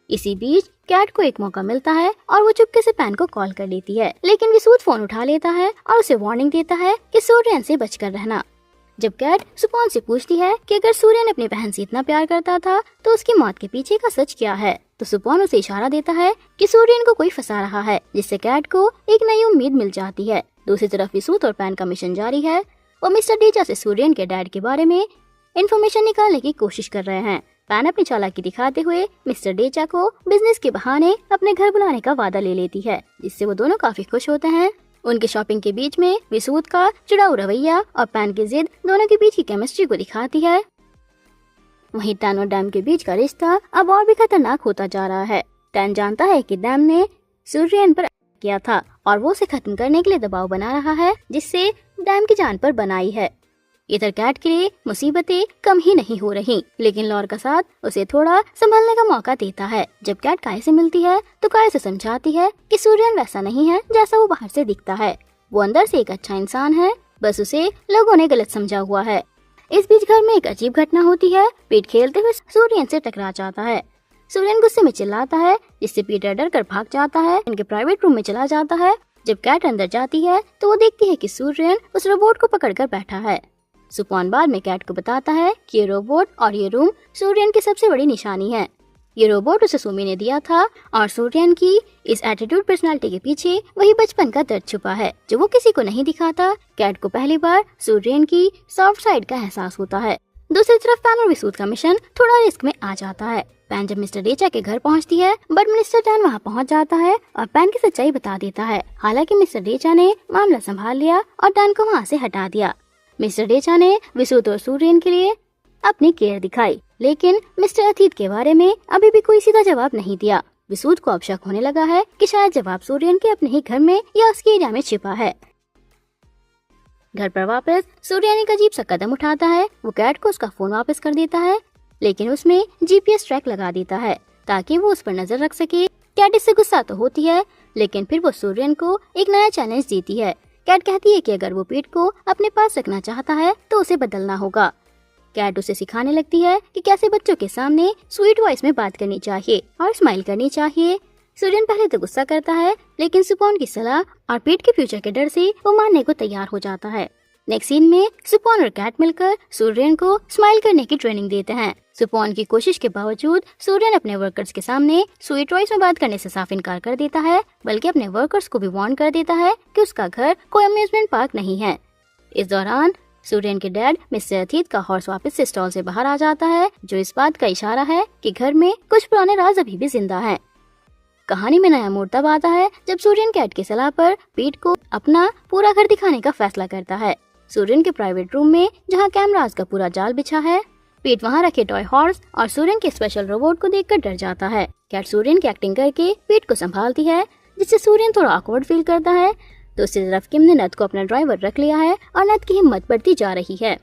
इसी बीच कैट को एक मौका मिलता है और वो चुपके से पैन को कॉल कर लेती है, लेकिन विसूद फोन उठा लेता है और उसे वार्निंग देता है कि सूर्यन से बचकर रहना। जब कैट सुपॉन से पूछती है कि अगर सूर्यन अपनी बहन से इतना प्यार करता था तो उसकी मौत के पीछे का सच क्या है, तो सुपॉन उसे इशारा देता है कि सूर्यन को कोई फंसा रहा है, जिससे कैट को एक नई उम्मीद मिल जाती है। दूसरी तरफ विसूद और पैन का मिशन जारी है। वो मिस्टर डेचा से सूर्यन के डैड के बारे में इन्फॉर्मेशन निकालने की कोशिश कर रहे हैं। पैन अपनी चालाकी दिखाते हुए मिस्टर डेचा को बिजनेस के बहाने अपने घर बुलाने का वादा ले लेती है, जिससे वो दोनों काफी खुश होते हैं। उनके शॉपिंग के बीच में विसूद का चिड़ाऊ रवैया और पैन की जिद दोनों के बीच की केमिस्ट्री को दिखाती है। वहीं टैन और डैम के बीच का रिश्ता अब और भी खतरनाक होता जा रहा है। टैन जानता है कि डैम ने सूर्यन पर किया था और वो उसे खत्म करने के लिए दबाव बना रहा है, जिससे डैम की जान पर बनाई है। इधर कैट के लिए मुसीबतें कम ही नहीं हो रही, लेकिन लॉर का साथ उसे थोड़ा संभलने का मौका देता है। जब कैट काय से मिलती है तो काय से समझाती है कि सूर्यन वैसा नहीं है जैसा वो बाहर से दिखता है। वो अंदर से एक अच्छा इंसान है, बस उसे लोगों ने गलत समझा हुआ है। इस बीच घर में एक अजीब घटना होती है। पीट खेलते हुए सूर्यन से टकरा जाता है। सूर्यन गुस्से में चिल्लाता है, जिससे पीटर डर कर भाग जाता है, इनके प्राइवेट रूम में चला जाता है। जब कैट अंदर जाती है तो वो देखती है कि सूर्यन उस रोबोट को पकड़कर बैठा है। सुपॉन बाद में कैट को बताता है कि ये रोबोट और ये रूम सूर्यन की सबसे बड़ी निशानी है। ये रोबोट उसे सुमी ने दिया था और सूर्यन की इस एटीट्यूड पर्सनालिटी के पीछे वही बचपन का दर्द छुपा है, जो वो किसी को नहीं दिखाता। कैट को पहली बार सूर्यन की सॉफ्ट साइड का एहसास होता है। दूसरी तरफ पैन और विसूद का मिशन थोड़ा रिस्क में आ जाता है। पैन जब मिस्टर डेचा के घर पहुंचती है, बट मिस्टर टैन वहां पहुंच जाता है और पैन की सच्चाई बता देता है। हालांकि मिस्टर डेचा ने मामला संभाल लिया और टैन को वहां से हटा दिया। मिस्टर डेचा ने विसूद और सूर्यन के लिए अपनी केयर दिखाई, लेकिन मिस्टर अतीत के बारे में अभी भी कोई सीधा जवाब नहीं दिया। विसूद को अब शक होने लगा है कि शायद जवाब सूर्यन के अपने ही घर में या उसके एरिया में छिपा है। घर पर वापस सूर्यन एक अजीब सा कदम उठाता है। वो कैट को उसका फोन वापस कर देता है, लेकिन उसमें जीपीएस ट्रैक लगा देता है ताकि वो उस पर नजर रख सके। कैट इससे गुस्सा तो होती है, लेकिन फिर वो सूर्यन को एक नया चैलेंज देती है। कैट कहती है कि अगर वो पीट को अपने पास रखना चाहता है तो उसे बदलना होगा। कैट उसे सिखाने लगती है कि कैसे बच्चों के सामने स्वीट वॉइस में बात करनी चाहिए और स्माइल करनी चाहिए। सूर्यन पहले तो गुस्सा करता है, लेकिन सुपॉन की सलाह और पीट के फ्यूचर के डर से वो मानने को तैयार हो जाता है। नेक्स्ट सीन में सुपॉन और कैट मिलकर सूर्यन को स्माइल करने की ट्रेनिंग देते हैं। सुपॉन की कोशिश के बावजूद सूर्यन अपने वर्कर्स के सामने स्वीट वॉइस में बात करने से साफ इनकार कर देता है, बल्कि अपने वर्कर्स को भी वार्न कर देता है कि उसका घर कोई अम्यूजमेंट पार्क नहीं है। इस दौरान सूर्यन के डैड मिस्टर अतीत का हॉर्स वापस से स्टॉल से बाहर आ जाता है, जो इस बात का इशारा है कि घर में कुछ पुराने राज अभी भी जिंदा हैं। कहानी में नया मोड़ तब आता है जब सूर्यन कैट की सलाह पर पीट को अपना पूरा घर दिखाने का फैसला करता है। सूर्यन के प्राइवेट रूम में जहां कैमरास का पूरा जाल बिछा है, पीट वहां रखे टॉय हॉर्स और सूर्यन के स्पेशल रोबोट को देखकर डर जाता है। कैट सूर्यन की एक्टिंग करके पीट को संभालती है, जिससे सूर्यन थोड़ा ऑकवर्ड फील करता है। दूसरी तरफ किम ने नथ को अपना ड्राइवर रख लिया है और नथ की हिम्मत बढ़ती जा रही है।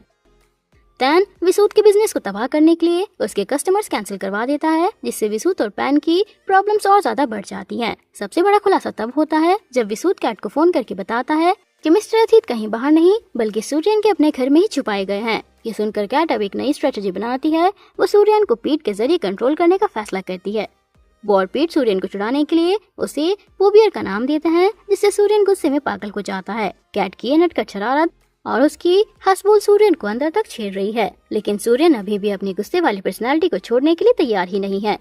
टैन विसूद के बिजनेस को तबाह करने के लिए उसके कस्टमर्स कैंसिल करवा देता है, जिससे विसूद और पैन की प्रॉब्लम्स और ज्यादा बढ़ जाती हैं। सबसे बड़ा खुलासा तब होता है जब विसूद कैट को फोन करके बताता है कि मिस्टर अतीत कहीं बाहर नहीं बल्कि सूर्यन के अपने घर में ही छुपाए गए हैं। ये सुनकर कैट अब एक नई स्ट्रेटेजी बनाती है। वो सूर्यन को पीट के जरिए कंट्रोल करने का फैसला करती है। वो और पीट सूर्यन को छुड़ाने के लिए उसे पोबियर का नाम देते हैं, जिससे सूर्यन गुस्से में पागल हो जाता है। कैट की ये नटखट शरारत और उसकी हंसबोल सूर्यन को अंदर तक छेड़ रही है, लेकिन सूर्यन अभी भी अपनी गुस्से वाली पर्सनालिटी को छोड़ने के लिए तैयार ही नहीं है।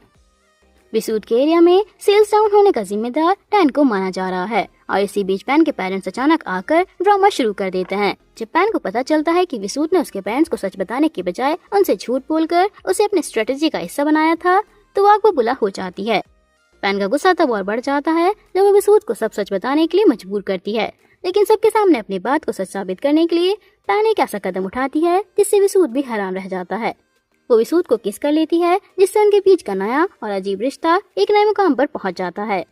विसूद के एरिया में सेल्स डाउन होने का जिम्मेदार टैन को माना जा रहा है और इसी बीच पैन के पेरेंट्स अचानक आकर ड्रामा शुरू कर देते हैं। जब पैन को पता चलता है कि विसूद ने उसके पेरेंट्स को सच बताने के बजाय उनसे झूठ बोलकर उसे अपने स्ट्रेटेजी का हिस्सा बनाया था, तो वो आग बबूला हो जाती है। पैन का गुस्सा तब और बढ़ जाता है जब वो विसूद को सब सच बताने के लिए मजबूर करती है, लेकिन सबके सामने अपनी बात को सच साबित करने के लिए पैन एक ऐसा कदम उठाती है जिससे विसूद भी हैरान रह जाता है। वो विसूत को किस कर लेती है, जिससे उनके बीच का नया और अजीब रिश्ता एक नए मुकाम पर पहुंच जाता है।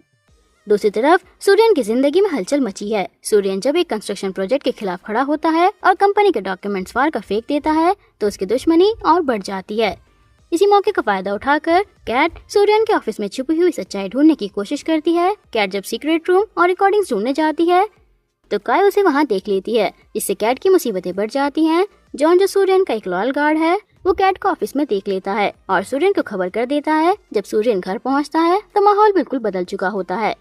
दूसरी तरफ सूर्यन की जिंदगी में हलचल मची है। सूर्यन जब एक कंस्ट्रक्शन प्रोजेक्ट के खिलाफ खड़ा होता है और कंपनी के डॉक्यूमेंट्स फाड़ कर फेंक देता है तो उसकी दुश्मनी और बढ़ जाती है। इसी मौके का फायदा उठाकर कैट सूर्यन के ऑफिस में छुपी हुई सच्चाई ढूंढने की कोशिश करती है। कैट जब सीक्रेट रूम और रिकॉर्डिंग्स ढूंढने जाती है तो काय उसे वहां देख लेती है, जिससे कैट की मुसीबतें बढ़ जाती हैं। जॉन, जो सूर्यन का एक लॉयल गार्ड है, वो कैट को ऑफिस में देख लेता है और सूर्यन को खबर कर देता है। जब सूर्यन घर पहुंचता है तो माहौल बिल्कुल बदल चुका होता है।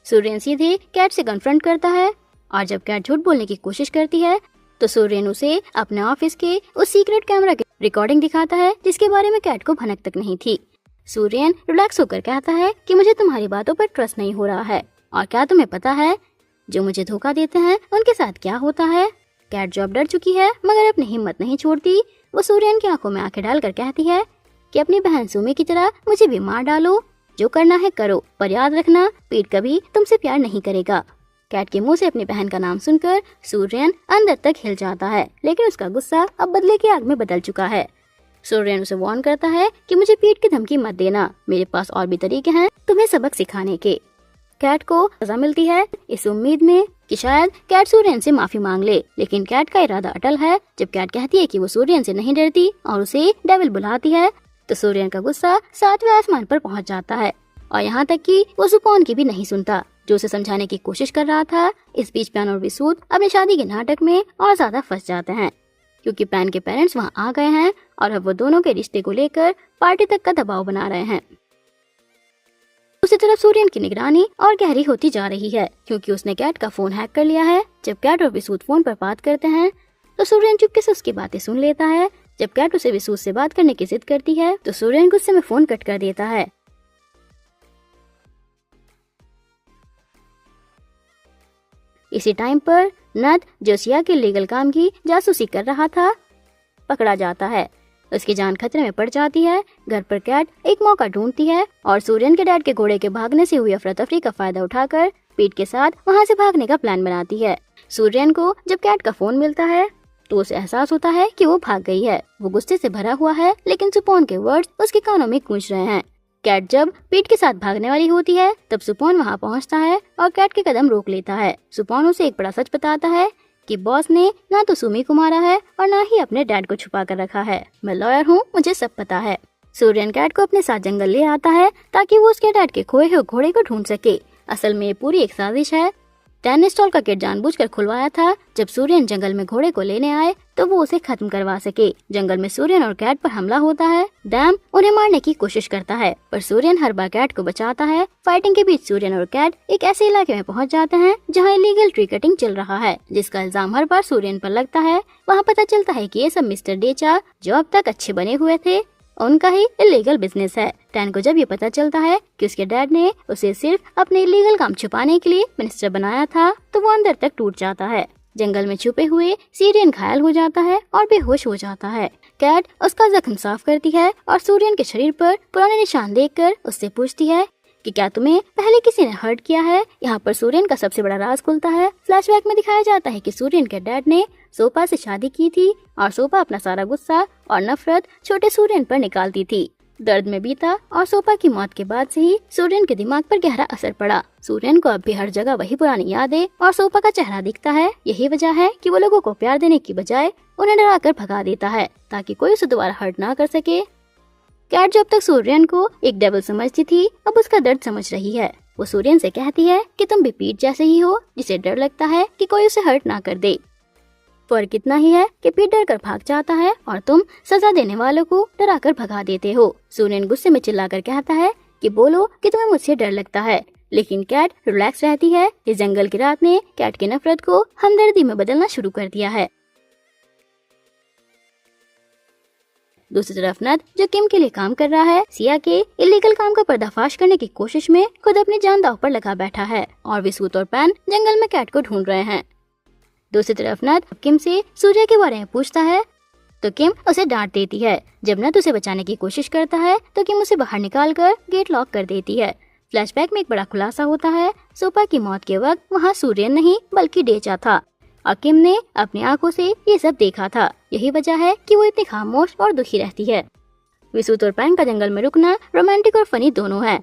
सूर्यन सीधे कैट से कन्फ्रंट करता है और जब कैट झूठ बोलने की कोशिश करती है तो सूर्यन उसे अपने ऑफिस के उस सीक्रेट कैमरा की रिकॉर्डिंग दिखाता है जिसके बारे में कैट को भनक तक नहीं थी। सूर्यन रिलैक्स होकर कहता है कि मुझे तुम्हारी बातों पर ट्रस्ट नहीं हो रहा है, और क्या तुम्हें पता है जो मुझे धोखा देते हैं उनके साथ क्या होता है। कैट जो अब डर चुकी है मगर अपनी हिम्मत नहीं छोड़ती, वो सूर्यन की आंखों में आंखें डालकर कहती है कि अपनी बहन सुमी की तरह मुझे भी मार डालो, जो करना है करो, पर याद रखना पीट कभी तुमसे प्यार नहीं करेगा। कैट के मुंह से अपनी बहन का नाम सुनकर सूर्यन अंदर तक हिल जाता है, लेकिन उसका गुस्सा अब बदले की आग में बदल चुका है। सूर्यन उसे वार्न करता है कि मुझे पीट की धमकी मत देना, मेरे पास और भी तरीके हैं तुम्हें सबक सिखाने के। कैट को सजा मिलती है इस उम्मीद में कि शायद कैट सूर्यन से माफी मांग ले, लेकिन कैट का इरादा अटल है। जब कैट कहती है कि वो सूर्यन से नहीं डरती और उसे डेविल बुलाती है तो सूर्यन का गुस्सा 7वें आसमान पर पहुंच जाता है, और यहाँ तक कि वो सुपॉन की भी नहीं सुनता जो उसे समझाने की कोशिश कर रहा था। इस बीच पैन और विसूत अपनी शादी के नाटक में और ज्यादा फंस जाते हैं क्योंकि पैन के पेरेंट्स वहाँ आ गए हैं और अब वो दोनों के रिश्ते को लेकर पार्टी तक का दबाव बना रहे हैं। दूसरी तरफ सूर्यन की निगरानी और गहरी होती जा रही है क्योंकि उसने कैट का फोन हैक कर लिया है। जब कैट और विसूत फोन पर बात करते हैं तो सूर्यन चुपके से उसकी बातें सुन लेता है। जब कैट उसे विसूत से बात करने की जिद करती है तो सूर्यन गुस्से में फोन कट कर देता है। इसी टाइम पर नद, जो सिया के लीगल काम की जासूसी कर रहा था, पकड़ा जाता है। उसकी जान खतरे में पड़ जाती है। घर पर कैट एक मौका ढूंढती है और सूर्यन के डैड के घोड़े के भागने से हुई अफरा तफरी का फायदा उठाकर पीट के साथ वहां से भागने का प्लान बनाती है। सूर्यन को जब कैट का फोन मिलता है तो उसे एहसास होता है कि वो भाग गई है। वो गुस्से से भरा हुआ है, लेकिन सुपॉन के वर्ड्स उसके कानों में गूंज रहे हैं। कैट जब पीट के साथ भागने वाली होती है तब सुपॉन वहाँ पहुँचता है और कैट के कदम रोक लेता है। सुपॉन उसे एक बड़ा सच बताता है कि बॉस ने ना तो सुमी को मारा है और ना ही अपने डैड को छुपा कर रखा है। मैं लॉयर हूँ, मुझे सब पता है। सूर्यन कैट को अपने साथ जंगल ले आता है ताकि वो उसके डैड के खोए हुए घोड़े को ढूंढ सके। असल में ये पूरी एक साजिश है। टेनिस्टॉल का गेट जानबूझकर खुलवाया था जब सूर्यन जंगल में घोड़े को लेने आए तो वो उसे खत्म करवा सके। जंगल में सूर्यन और कैट पर हमला होता है। डैम उन्हें मारने की कोशिश करता है पर सूर्यन हर बार कैट को बचाता है। फाइटिंग के बीच सूर्यन और कैट एक ऐसे इलाके में पहुंच जाते हैं जहां इलीगल ट्री कटिंग चल रहा है, जिसका इल्जाम हर बार सूर्यन पर लगता है। वहाँ पता चलता है कि ये सब मिस्टर डेचा, जो अब तक अच्छे बने हुए थे, उनका ही इलीगल बिजनेस है। टैन को जब ये पता चलता है कि उसके डैड ने उसे सिर्फ अपने इलीगल काम छुपाने के लिए मिनिस्टर बनाया था तो वो अंदर तक टूट जाता है। जंगल में छुपे हुए सूर्यन घायल हो जाता है और बेहोश हो जाता है। कैट उसका जख्म साफ करती है और सूर्यन के शरीर पर पुराने निशान देखकर उससे पूछती है कि क्या तुम्हें पहले किसी ने हर्ट किया है। यहाँ पर सूर्यन का सबसे बड़ा राज खुलता है। फ्लैशबैक में दिखाया जाता है कि सूर्यन के डैड ने सोपा से शादी की थी और सोपा अपना सारा गुस्सा और नफरत छोटे सूर्यन पर निकालती थी। दर्द में बीता और सोपा की मौत के बाद से ही सूर्यन के दिमाग पर गहरा असर पड़ा। सूर्यन को अब भी हर जगह वही पुरानी यादें और सोपा का चेहरा दिखता है। यही वजह है कि वो लोगों को प्यार देने की बजाय उन्हें डराकर भगा देता है ताकि कोई उसे दोबारा हर्ट ना कर सके। कैट जो अब तक सूर्यन को एक डेविल समझती थी, अब उसका दर्द समझ रही है। वो सूर्यन से कहती है कि तुम भी पीट जैसे ही हो, जिसे डर लगता है कि कोई उसे हर्ट ना कर दे। फर्क इतना ही है कि पीट डर कर भाग जाता है और तुम सजा देने वालों को डरा कर भगा देते हो। सूर्यन गुस्से में चिल्लाकर कहता है कि बोलो कि तुम्हें मुझसे डर लगता है, लेकिन कैट रिलैक्स रहती है। इस जंगल की रात ने कैट की नफरत को हमदर्दी में बदलना शुरू कर दिया है। दूसरी तरफ नद, जो किम के लिए काम कर रहा है, सिया के इलीगल काम का पर्दाफाश करने की कोशिश में खुद अपनी जान दांव पर लगा बैठा है और विसूत और पैन जंगल में कैट को ढूंढ रहे हैं। दूसरी तरफ नद किम से सूर्य के बारे में पूछता है तो किम उसे डांट देती है। जब नद उसे बचाने की कोशिश करता है तो किम उसे बाहर निकालकर गेट लॉक कर देती है। फ्लैशबैक में एक बड़ा खुलासा होता है। सोपा की मौत के वक्त वहाँ सूर्यन नहीं बल्कि डेचा था और किम ने अपनी आंखों से ये सब देखा था। यही वजह है कि वो इतनी खामोश और दुखी रहती है। विसूत और पैन का जंगल में रुकना रोमांटिक और फनी दोनों है।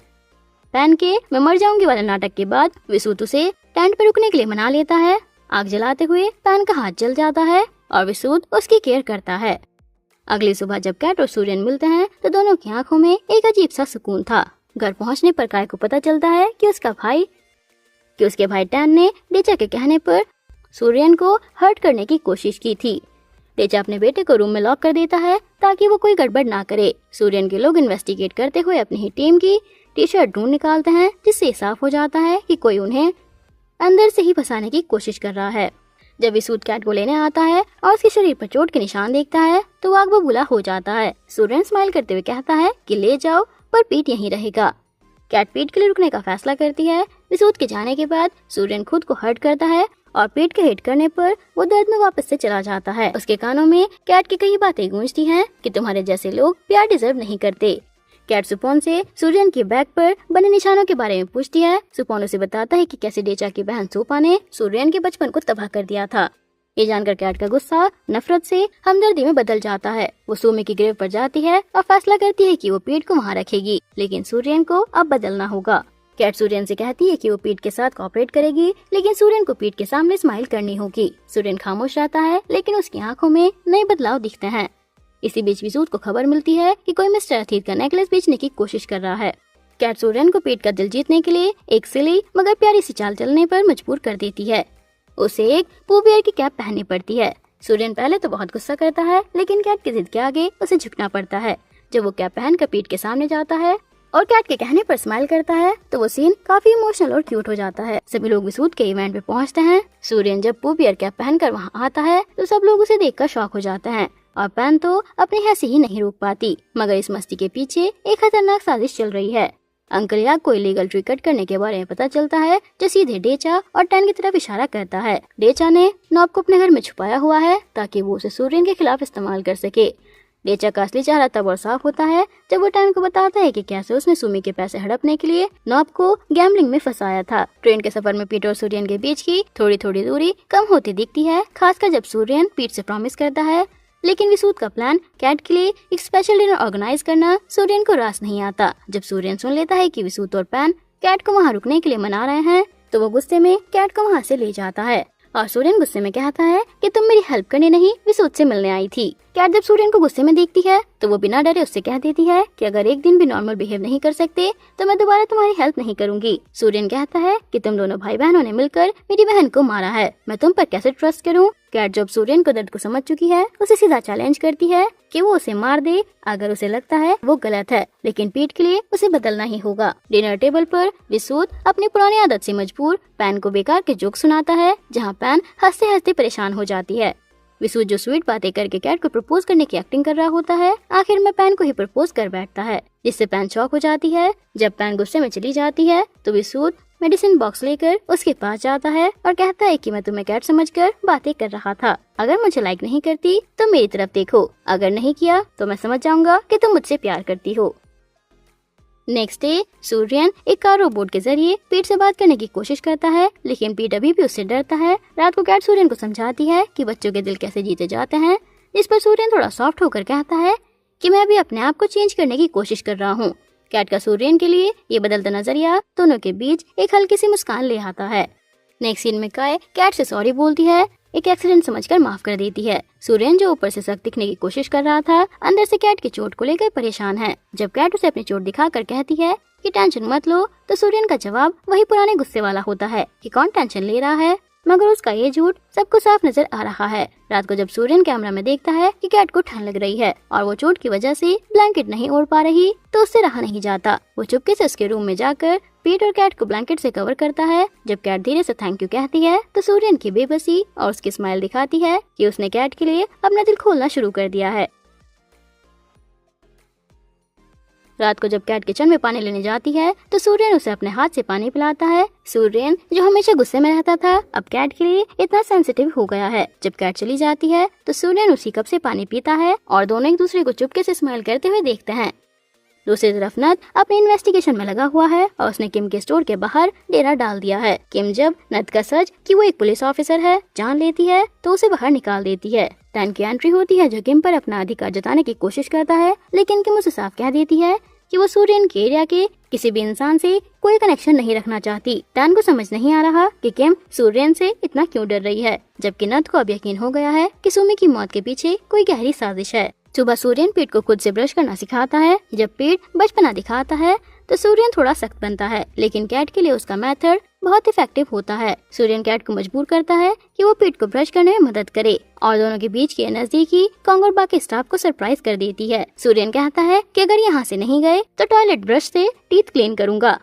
पैन के मैं मर जाऊंगी वाले नाटक के बाद विसूत उसे टेंट पर रुकने के लिए मना लेता है। आग जलाते हुए पैन का हाथ जल जाता है और विसूत उसकी केयर करता है। अगली सुबह जब कैट और सूर्यन मिलते हैं तो दोनों की आंखों में एक अजीब सा सुकून था। घर पहुंचने पर काय को पता चलता है कि उसके भाई टैन ने डेचा के कहने पर सूर्यन को हर्ट करने की कोशिश की थी। डेचा अपने बेटे को रूम में लॉक कर देता है ताकि वो कोई गड़बड़ ना करे। सूर्यन के लोग इन्वेस्टिगेट करते हुए अपनी ही टीम की टी शर्ट ढूंढ निकालते हैं, जिससे साफ हो जाता है कि कोई उन्हें अंदर से ही फंसाने की कोशिश कर रहा है। जब विसूत कैट को लेने आता है और उसके शरीर पर चोट के निशान देखता है तो वो आग बबूला हो जाता है। सूर्यन स्माइल करते हुए कहता है कि ले जाओ, पर पीट यहीं रहेगा। कैट पीट के लिए रुकने का फैसला करती है। विसूत के जाने के बाद सूर्यन खुद को हर्ट करता है और पीट के हिट करने पर वो दर्द में वापस से चला जाता है। उसके कानों में कैट की कई बातें गूंजती हैं कि तुम्हारे जैसे लोग प्यार डिजर्व नहीं करते। कैट सुपोन से सूर्यन के बैग पर बने निशानों के बारे में पूछती है। सुपोन उसे बताता है कि कैसे डेचा की बहन सोपा ने सूर्यन के बचपन को तबाह कर दिया था। ये जानकर कैट का गुस्सा नफरत से हमदर्दी में बदल जाता है। वो सूमे की ग्रेव पर जाती है और फैसला करती है कि वो पीट को वहाँ रखेगी, लेकिन सूर्यन को अब बदलना होगा। कैट सूर्यन से कहती है कि वो पीट के साथ कोऑपरेट करेगी, लेकिन सूर्यन को पीट के सामने स्माइल करनी होगी। सूर्यन खामोश रहता है, लेकिन उसकी आंखों में नए बदलाव दिखते हैं। इसी बीच विसूत को खबर मिलती है कि कोई मिस्टर अथीत का नेकलेस बेचने की कोशिश कर रहा है। कैट सूर्यन को पीट का दिल जीतने के लिए एक सिली मगर प्यारी सी चाल चलने पर मजबूर कर देती है। उसे एक पू बियर की कैप पहननी पड़ती है। सूर्यन पहले तो बहुत गुस्सा करता है, लेकिन कैट की जिद के आगे उसे झुकना पड़ता है। जब वो कैप पहनकर पीट के सामने जाता है और कैट के कहने पर स्माइल करता है तो वो सीन काफी इमोशनल और क्यूट हो जाता है। सभी लोग विसूत के इवेंट पे पहुंचते हैं। सूर्यन जब पू बियर कैप पहनकर वहाँ आता है तो सब लोग उसे देखकर शॉक हो जाते हैं और पैन तो अपनी हंसी ही नहीं रोक पाती। मगर इस मस्ती के पीछे एक खतरनाक साजिश चल रही है। अंकल याक को इलीगल ट्री कट करने के बारे में पता चलता है, जो सीधे डेचा और टैन की तरफ इशारा करता है। डेचा ने नॉब को अपने घर में छुपाया हुआ है ताकि वो उसे सूर्यन के खिलाफ इस्तेमाल कर सके। डेचा का असली चेहरा तब और साफ होता है जब वो टैन को बताता है कि कैसे उसने सुमी के पैसे हड़पने के लिए नॉब को गैम्बलिंग में फंसाया था। ट्रेन के सफर में पीट और सूर्यन के बीच की थोड़ी थोड़ी दूरी कम होती दिखती है, खासकर जब सूर्यन पीट से प्रॉमिस करता है। लेकिन विसूत का प्लान कैट के लिए एक स्पेशल डिनर ऑर्गेनाइज करना सूर्यन को रास नहीं आता। जब सूर्यन सुन लेता है कि विसूत और पैन कैट को वहाँ रुकने के लिए मना रहे हैं तो वो गुस्से में कैट को वहाँ से ले जाता है और सूर्यन गुस्से में कहता है कि तुम मेरी हेल्प करने नहीं विसूत से मिलने आई थी। कैट जब सूर्यन को गुस्से में देखती है तो वो बिना डरे उससे कह देती है कि अगर एक दिन भी नॉर्मल बिहेव नहीं कर सकते तो मैं दोबारा तुम्हारी हेल्प नहीं करूंगी। सूर्यन कहता है कि तुम दोनों भाई बहनों ने मिलकर मेरी बहन को मारा है, मैं तुम पर कैसे ट्रस्ट करूं। कैट जब सूर्यन को दर्द को समझ चुकी है उसे सीधा चैलेंज करती है कि वो उसे मार दे अगर उसे लगता है वो गलत है, लेकिन पीट के लिए उसे बदलना ही होगा। डिनर टेबल पर विसूत अपनी पुरानी आदत से मजबूर पैन को बेकार के जोक सुनाता है, जहाँ पैन हंसते हंसते परेशान हो जाती है। विसूत जो स्वीट बातें करके कैट को प्रपोज करने की एक्टिंग कर रहा होता है, आखिर में पैन को ही प्रपोज कर बैठता है, जिससे पैन शॉक हो जाती है। जब पैन गुस्से में चली जाती है तो विसूत मेडिसिन बॉक्स लेकर उसके पास जाता है और कहता है कि मैं तुम्हें कैट समझकर बातें कर रहा था, अगर मुझे लाइक नहीं करती तो मेरी तरफ देखो, अगर नहीं किया तो मैं समझ जाऊंगा कि तुम मुझसे प्यार करती हो। नेक्स्ट डे सूर्यन एक कार रोबोट के जरिए पीट से बात करने की कोशिश करता है, लेकिन पीट अभी भी उससे डरता है। रात को कैट सूर्यन को समझाती है कि बच्चों के दिल कैसे जीते जाते हैं, जिस पर सूर्यन थोड़ा सॉफ्ट होकर कहता है कि मैं अभी अपने आप को चेंज करने की कोशिश कर रहा हूँ। कैट का सूर्यन के लिए ये बदलता नजरिया दोनों के बीच एक हल्की सी मुस्कान ले आता है। नेक्स्ट सीन में काय कैट से सॉरी बोलती है, एक एक्सीडेंट समझकर माफ कर देती है। सूर्यन जो ऊपर से सख्त दिखने की कोशिश कर रहा था, अंदर से कैट की चोट को लेकर परेशान है। जब कैट उसे अपनी चोट दिखाकर कहती है कि टेंशन मत लो, तो सूर्यन का जवाब वही पुराने गुस्से वाला होता है कि कौन टेंशन ले रहा है, मगर उसका ये झूठ सबको साफ नजर आ रहा है। रात को जब सूर्यन कैमरा में देखता है कि कैट को ठंड लग रही है और वो चोट की वजह से ब्लैंकेट नहीं ओढ़ पा रही, तो उससे रहा नहीं जाता। वो चुपके से उसके रूम में जाकर पीट और कैट को ब्लैंकेट से कवर करता है। जब कैट धीरे से थैंक यू कहती है तो सूर्यन की बेबसी और उसकी स्माइल दिखाती है कि उसने कैट के लिए अपना दिल खोलना शुरू कर दिया है। रात को जब कैट किचन में पानी लेने जाती है तो सूर्यन उसे अपने हाथ से पानी पिलाता है। सूर्यन जो हमेशा गुस्से में रहता था, अब कैट के लिए इतना सेंसिटिव हो गया है। जब कैट चली जाती है तो सूर्यन उसी कप से पानी पीता है और दोनों एक दूसरे को चुपके से स्माइल करते हुए देखते हैं। दूसरी तरफ नथ अपने इन्वेस्टिगेशन में लगा हुआ है और उसने किम के स्टोर के बाहर डेरा डाल दिया है। किम जब नथ का सच कि वो एक पुलिस ऑफिसर है जान लेती है तो उसे बाहर निकाल देती है। टैन की एंट्री होती है जो किम पर अपना अधिकार जताने की कोशिश करता है, लेकिन किम उसे साफ कह देती है कि वो सूर्यन के एरिया के किसी भी इंसान से कोई कनेक्शन नहीं रखना चाहती। टैन को समझ नहीं आ रहा कि किम सूर्यन से इतना क्यों डर रही है, जबकि नथ को अब यकीन हो गया है कि सुमी की मौत के पीछे कोई गहरी साजिश है। सुबह सूर्यन पीट को खुद से ब्रश करना सिखाता है। जब पीट बचपना दिखाता है तो सूर्यन थोड़ा सख्त बनता है, लेकिन कैट के लिए उसका मेथड बहुत इफेक्टिव होता है। सूर्यन कैट को मजबूर करता है कि वो पीट को ब्रश करने में मदद करे और दोनों के बीच की नजदीकी कॉन्ग और बाकी स्टाफ को सरप्राइज कर देती है। सूर्यन कहता है कि अगर यहाँ से नहीं गए तो टॉयलेट ब्रश से टीथ क्लीन करूंगा।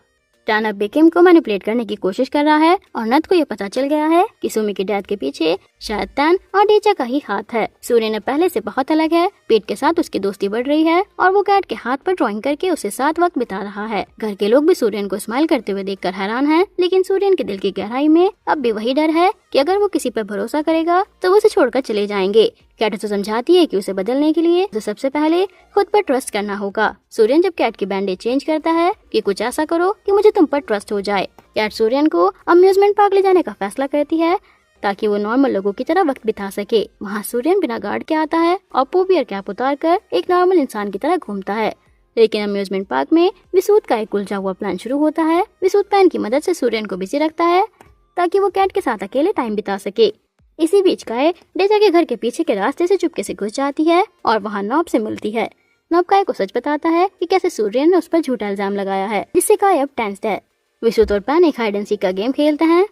टैन अब किम को मैनिपुलेट करने की कोशिश कर रहा है और नथ को ये पता चल गया है कि सुमी की डेथ के पीछे शायद टैन और डेचा का ही हाथ है। सूर्यन अब पहले से बहुत अलग है। पीट के साथ उसकी दोस्ती बढ़ रही है और वो कैट के हाथ पर ड्राइंग करके उसके साथ वक्त बिता रहा है। घर के लोग भी सूर्यन को स्माइल करते हुए देखकर हैरान हैं, लेकिन सूर्यन के दिल की गहराई में अब भी वही डर है कि अगर वो किसी पर भरोसा करेगा तो वो उसे छोड़कर चले जाएंगे। कैट उसे समझाती है कि उसे बदलने के लिए तो सबसे पहले खुद पर ट्रस्ट करना होगा। सूर्यन जब कैट की बैंडेज चेंज करता है कि कुछ ऐसा करो कि मुझे तुम पर ट्रस्ट हो जाए। कैट सूर्यन को अम्यूजमेंट पार्क ले जाने का फैसला करती है ताकि वो नॉर्मल लोगों की तरह वक्त बिता सके। वहाँ सूर्यन बिना गार्ड के आता है और पोबियर कैप उतार कर एक नॉर्मल इंसान की तरह घूमता है, लेकिन अम्यूजमेंट पार्क में विसूद का एक उलझा हुआ प्लान शुरू होता है। विसूद पेन की मदद से सूर्यन को बिजी रखता है ताकि वो कैट के साथ अकेले टाइम बिता सके। इसी बीच काय डेजा के घर के पीछे के रास्ते से चुपके से घुस जाती है और वहाँ नॉब से मिलती है। नॉब काय को सच बताता है कि कैसे सूर्यन ने उस पर झूठा इल्जाम लगाया है, जिससे काय अब टेंस्ड है। विसूद और पेन एक हाइड एंड सीक का गेम खेलते हैं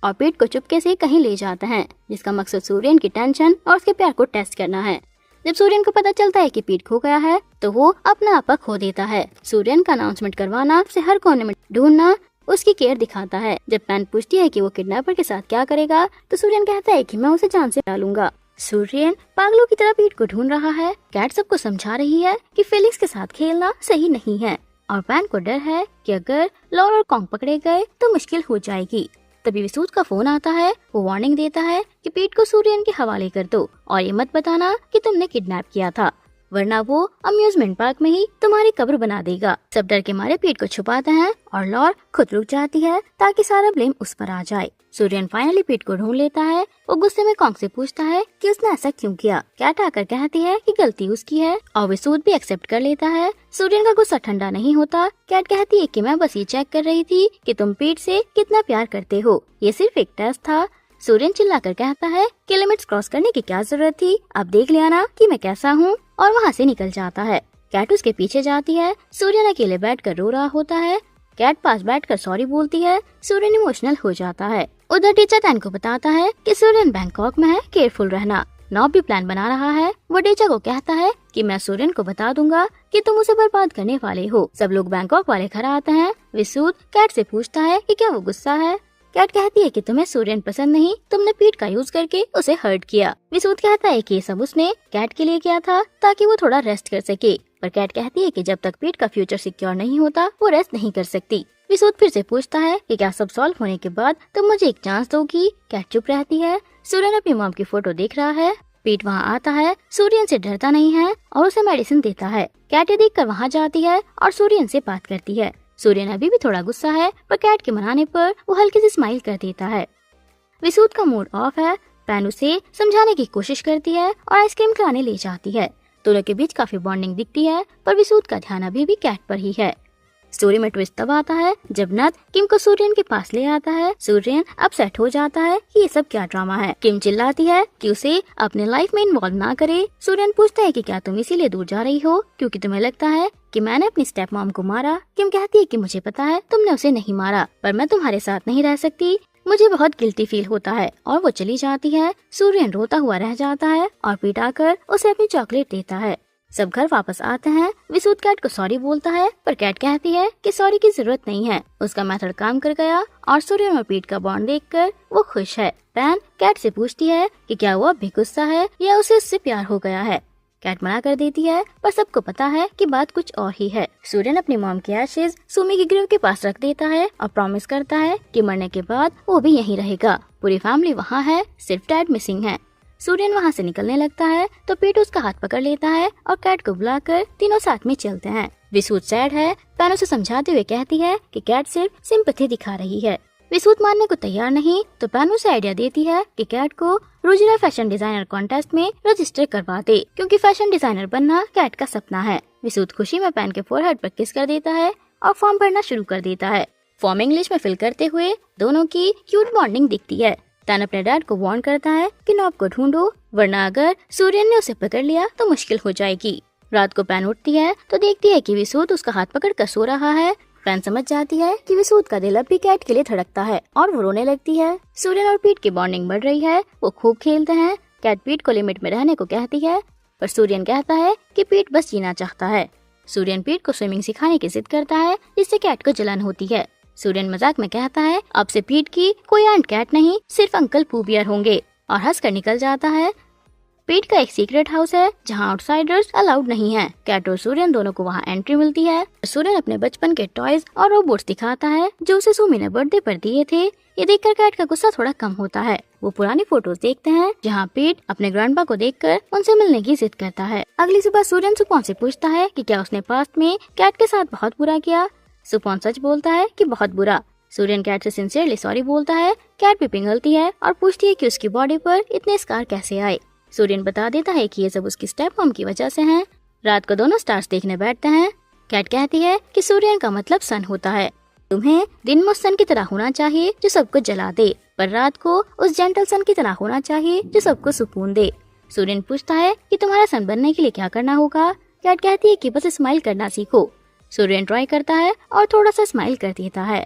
और पीट को चुपके से कहीं ले जाते हैं, जिसका मकसद सूर्यन की टेंशन और उसके प्यार को टेस्ट करना है। जब सूर्यन को पता चलता है कि पीट खो गया है तो वो अपना आपा खो देता है। सूर्यन का अनाउंसमेंट करवाना, उसे हर कोने में ढूंढना उसकी केयर दिखाता है। जब पैन पूछती है कि वो किडनैपर के साथ क्या करेगा तो सूर्यन कहता है कि मैं उसे जान से डालूंगा। सूर्यन पागलों की तरह पीट को ढूंढ रहा है। कैट सबको समझा रही है कि फीलिंग्स के साथ खेलना सही नहीं है और पैन को डर है कि अगर लॉर और कॉन्ग पकड़े गए तो मुश्किल हो जाएगी। तभी विसूद का फोन आता है। वो वार्निंग देता है कि पीट को सूर्यन के हवाले कर दो और ये मत बताना कि तुमने किडनैप किया था, वरना वो अम्यूजमेंट पार्क में ही तुम्हारी कब्र बना देगा। सब डर के मारे पीट को छुपाते हैं और लॉर खुद रुक जाती है ताकि सारा ब्लेम उस पर आ जाए। सूर्यन फाइनली पीट को ढूंढ लेता है। वो गुस्से में कॉन्ग से पूछता है कि उसने ऐसा क्यों किया। कैट आकर कहती है कि गलती उसकी है और विसूद भी एक्सेप्ट कर लेता है। सूर्यन का गुस्सा ठंडा नहीं होता। कैट कहती है कि मैं बस ये चेक कर रही थी कि तुम पीट से कितना प्यार करते हो, ये सिर्फ एक टेस्ट था। सूर्यन चिल्लाकर कहता है कि लिमिट्स क्रॉस करने की क्या जरूरत थी, अब देख लिया ना कि मैं कैसा हूँ, और वहाँ से निकल जाता है। कैट उसके पीछे जाती है। सूर्यन अकेले बैठकर रो रहा होता है। कैट पास बैठकर सॉरी बोलती है। सूर्यन इमोशनल हो जाता है। उधर टीचर टैन को बताता है कि सूर्यन बैंकॉक में है, केयरफुल रहना। नॉब भी प्लान बना रहा है। वो डेचा को कहता है कि मैं सूर्यन को बता दूंगा कि तुम उसे बर्बाद करने वाले हो। सब लोग बैंकॉक वाले घर आते हैं। विसूद कैट से पूछता है कि क्या वो गुस्सा है। कैट कहती है कि तुम्हें सूर्यन पसंद नहीं, तुमने पीट का यूज करके उसे हर्ट किया। विसूद कहता है कि ये सब उसने कैट के लिए किया था ताकि वो थोड़ा रेस्ट कर सके, पर कैट कहती है कि जब तक पीट का फ्यूचर सिक्योर नहीं होता वो रेस्ट नहीं कर सकती। विसूद फिर से पूछता है कि क्या सब सॉल्व होने के बाद तुम मुझे एक चांस दोगी। कैट चुप रहती है। सूर्यन अपनी मॉम की फोटो देख रहा है। पीट वहाँ आता है। सूर्यन से डरता नहीं है और उसे मेडिसिन देता है। कैट ये देखकर वहाँ जाती है और सूर्यन से बात करती है। सूर्यन अभी भी थोड़ा गुस्सा है, पर कैट के मनाने पर वो हल्की सी स्माइल कर देता है। विसूद का मूड ऑफ है। पैन उसे समझाने की कोशिश करती है और आइसक्रीम खिलाने ले जाती है। दोनों के बीच काफी बॉन्डिंग दिखती है, पर विसूद का ध्यान अभी भी कैट पर ही है। स्टोरी में ट्विस्ट तब आता है जब नथ किम को सूर्यन के पास ले आता है। सूर्यन अपसेट हो जाता है कि ये सब क्या ड्रामा है। किम चिल्लाती है कि उसे अपने लाइफ में इन्वॉल्व ना करे। सूर्यन पूछता है कि क्या तुम इसीलिए दूर जा रही हो क्योंकि तुम्हें लगता है कि मैंने अपनी स्टेप मॉम को मारा। किम कहती है कि मुझे पता है तुमने उसे नहीं मारा, पर मैं तुम्हारे साथ नहीं रह सकती, मुझे बहुत गिल्टी फील होता है, और वो चली जाती है। सूर्यन रोता हुआ रह जाता है और पीट आकर उसे अपनी चॉकलेट देता है। सब घर वापस आते हैं। विसूद कैट को सॉरी बोलता है, पर कैट कहती है कि सॉरी की जरूरत नहीं है, उसका मेथड काम कर गया, और सूर्यन और पीट का बॉन्ड देखकर वो खुश है। पैन कैट से पूछती है कि क्या वो अब भी गुस्सा है या उसे उससे प्यार हो गया है। कैट मना कर देती है, पर सबको पता है कि बात कुछ और ही है। सूर्यन अपनी मॉम के एशेज सुमी की ग्रेव के पास रख देता है और प्रॉमिस करता है कि मरने के बाद वो भी यहीं रहेगा। पूरी फैमिली वहाँ है, सिर्फ डैड मिसिंग है। सूर्यन वहाँ से निकलने लगता है तो पीट उसका हाथ पकड़ लेता है और कैट को बुलाकर तीनों साथ में चलते हैं। विसूद सैड है। पैन उसे समझाते हुए कहती है कि कैट सिर्फ सिंपैथी दिखा रही है। विसूत मानने को तैयार नहीं तो पैन उसे आइडिया देती है कि कैट को रोजिरा फैशन डिजाइनर कॉन्टेस्ट में रजिस्टर करवा दे, क्योंकि फैशन डिजाइनर बनना कैट का सपना है। विसूत खुशी में पैन के फोरहेड पर किस कर देता है और फॉर्म भरना शुरू कर देता है। फॉर्म इंग्लिश में फिल करते हुए दोनों की क्यूट बॉन्डिंग दिखती है। पैन अपने डैड को वार्न करता है कि नॉब को ढूंढो, वरना अगर सूर्यन ने उसे पकड़ लिया तो मुश्किल हो जाएगी। रात को पैन उठती है तो देखती है कि विसूत उसका हाथ पकड़ कर सो रहा है। पैन समझ जाती है कि विसूत का दिल अब भी कैट के लिए धड़कता है और वो रोने लगती है। सूर्यन और पीट की बॉन्डिंग बढ़ रही है, वो खूब खेलते हैं। कैट पीट को लिमिट में रहने को कहती है, पर सूर्यन कहता है कि पीट बस जीना चाहता है। सूर्यन पीट को स्विमिंग सिखाने की जिद करता है, जिससे कैट को जलन होती है। सूर्यन मजाक में कहता है अब से पीट की कोई आंट कैट नहीं, सिर्फ अंकल पूबियर होंगे, और हंसकर निकल जाता है। पीट का एक सीक्रेट हाउस है जहां आउटसाइडर्स अलाउड नहीं है। कैट और सूर्यन दोनों को वहां एंट्री मिलती है। सूर्यन अपने बचपन के टॉयज और रोबोट्स दिखाता है जो उसे सुमी ने बर्थडे पर दिए थे। ये देखकर कैट का गुस्सा थोड़ा कम होता है। वो पुरानी फोटोज देखते हैं जहाँ पीट अपने ग्रैंडपा को देखकर उनसे मिलने की जिद करता है। अगली सुबह सूर्यन सुपॉन से पूछता है कि क्या उसने पास्ट में कैट के साथ बहुत बुरा किया। सुपॉन सच बोलता है कि बहुत बुरा। सूर्यन कैट से सिंसियरली सॉरी बोलता है। कैट भी पिघलती है और पूछती है कि उसकी बॉडी पर इतने स्कार कैसे आए। सूर्यन बता देता है कि ये सब उसकी स्टेप मॉम की वजह से हैं। रात को दोनों स्टार्स देखने बैठते हैं। कैट कहती है कि सूर्यन का मतलब सन होता है। तुम्हें दिन में उस सन की तरह होना चाहिए जो सबको जला दे, पर रात को उस जेंटल सन की तरह होना चाहिए जो सबको सुकून दे। सूर्यन पूछता है कि तुम्हारा सन बनने के लिए क्या करना होगा। कैट कहती है कि बस स्माइल करना सीखो। सूर्यन ट्राई करता है और थोड़ा सा स्माइल कर देता है।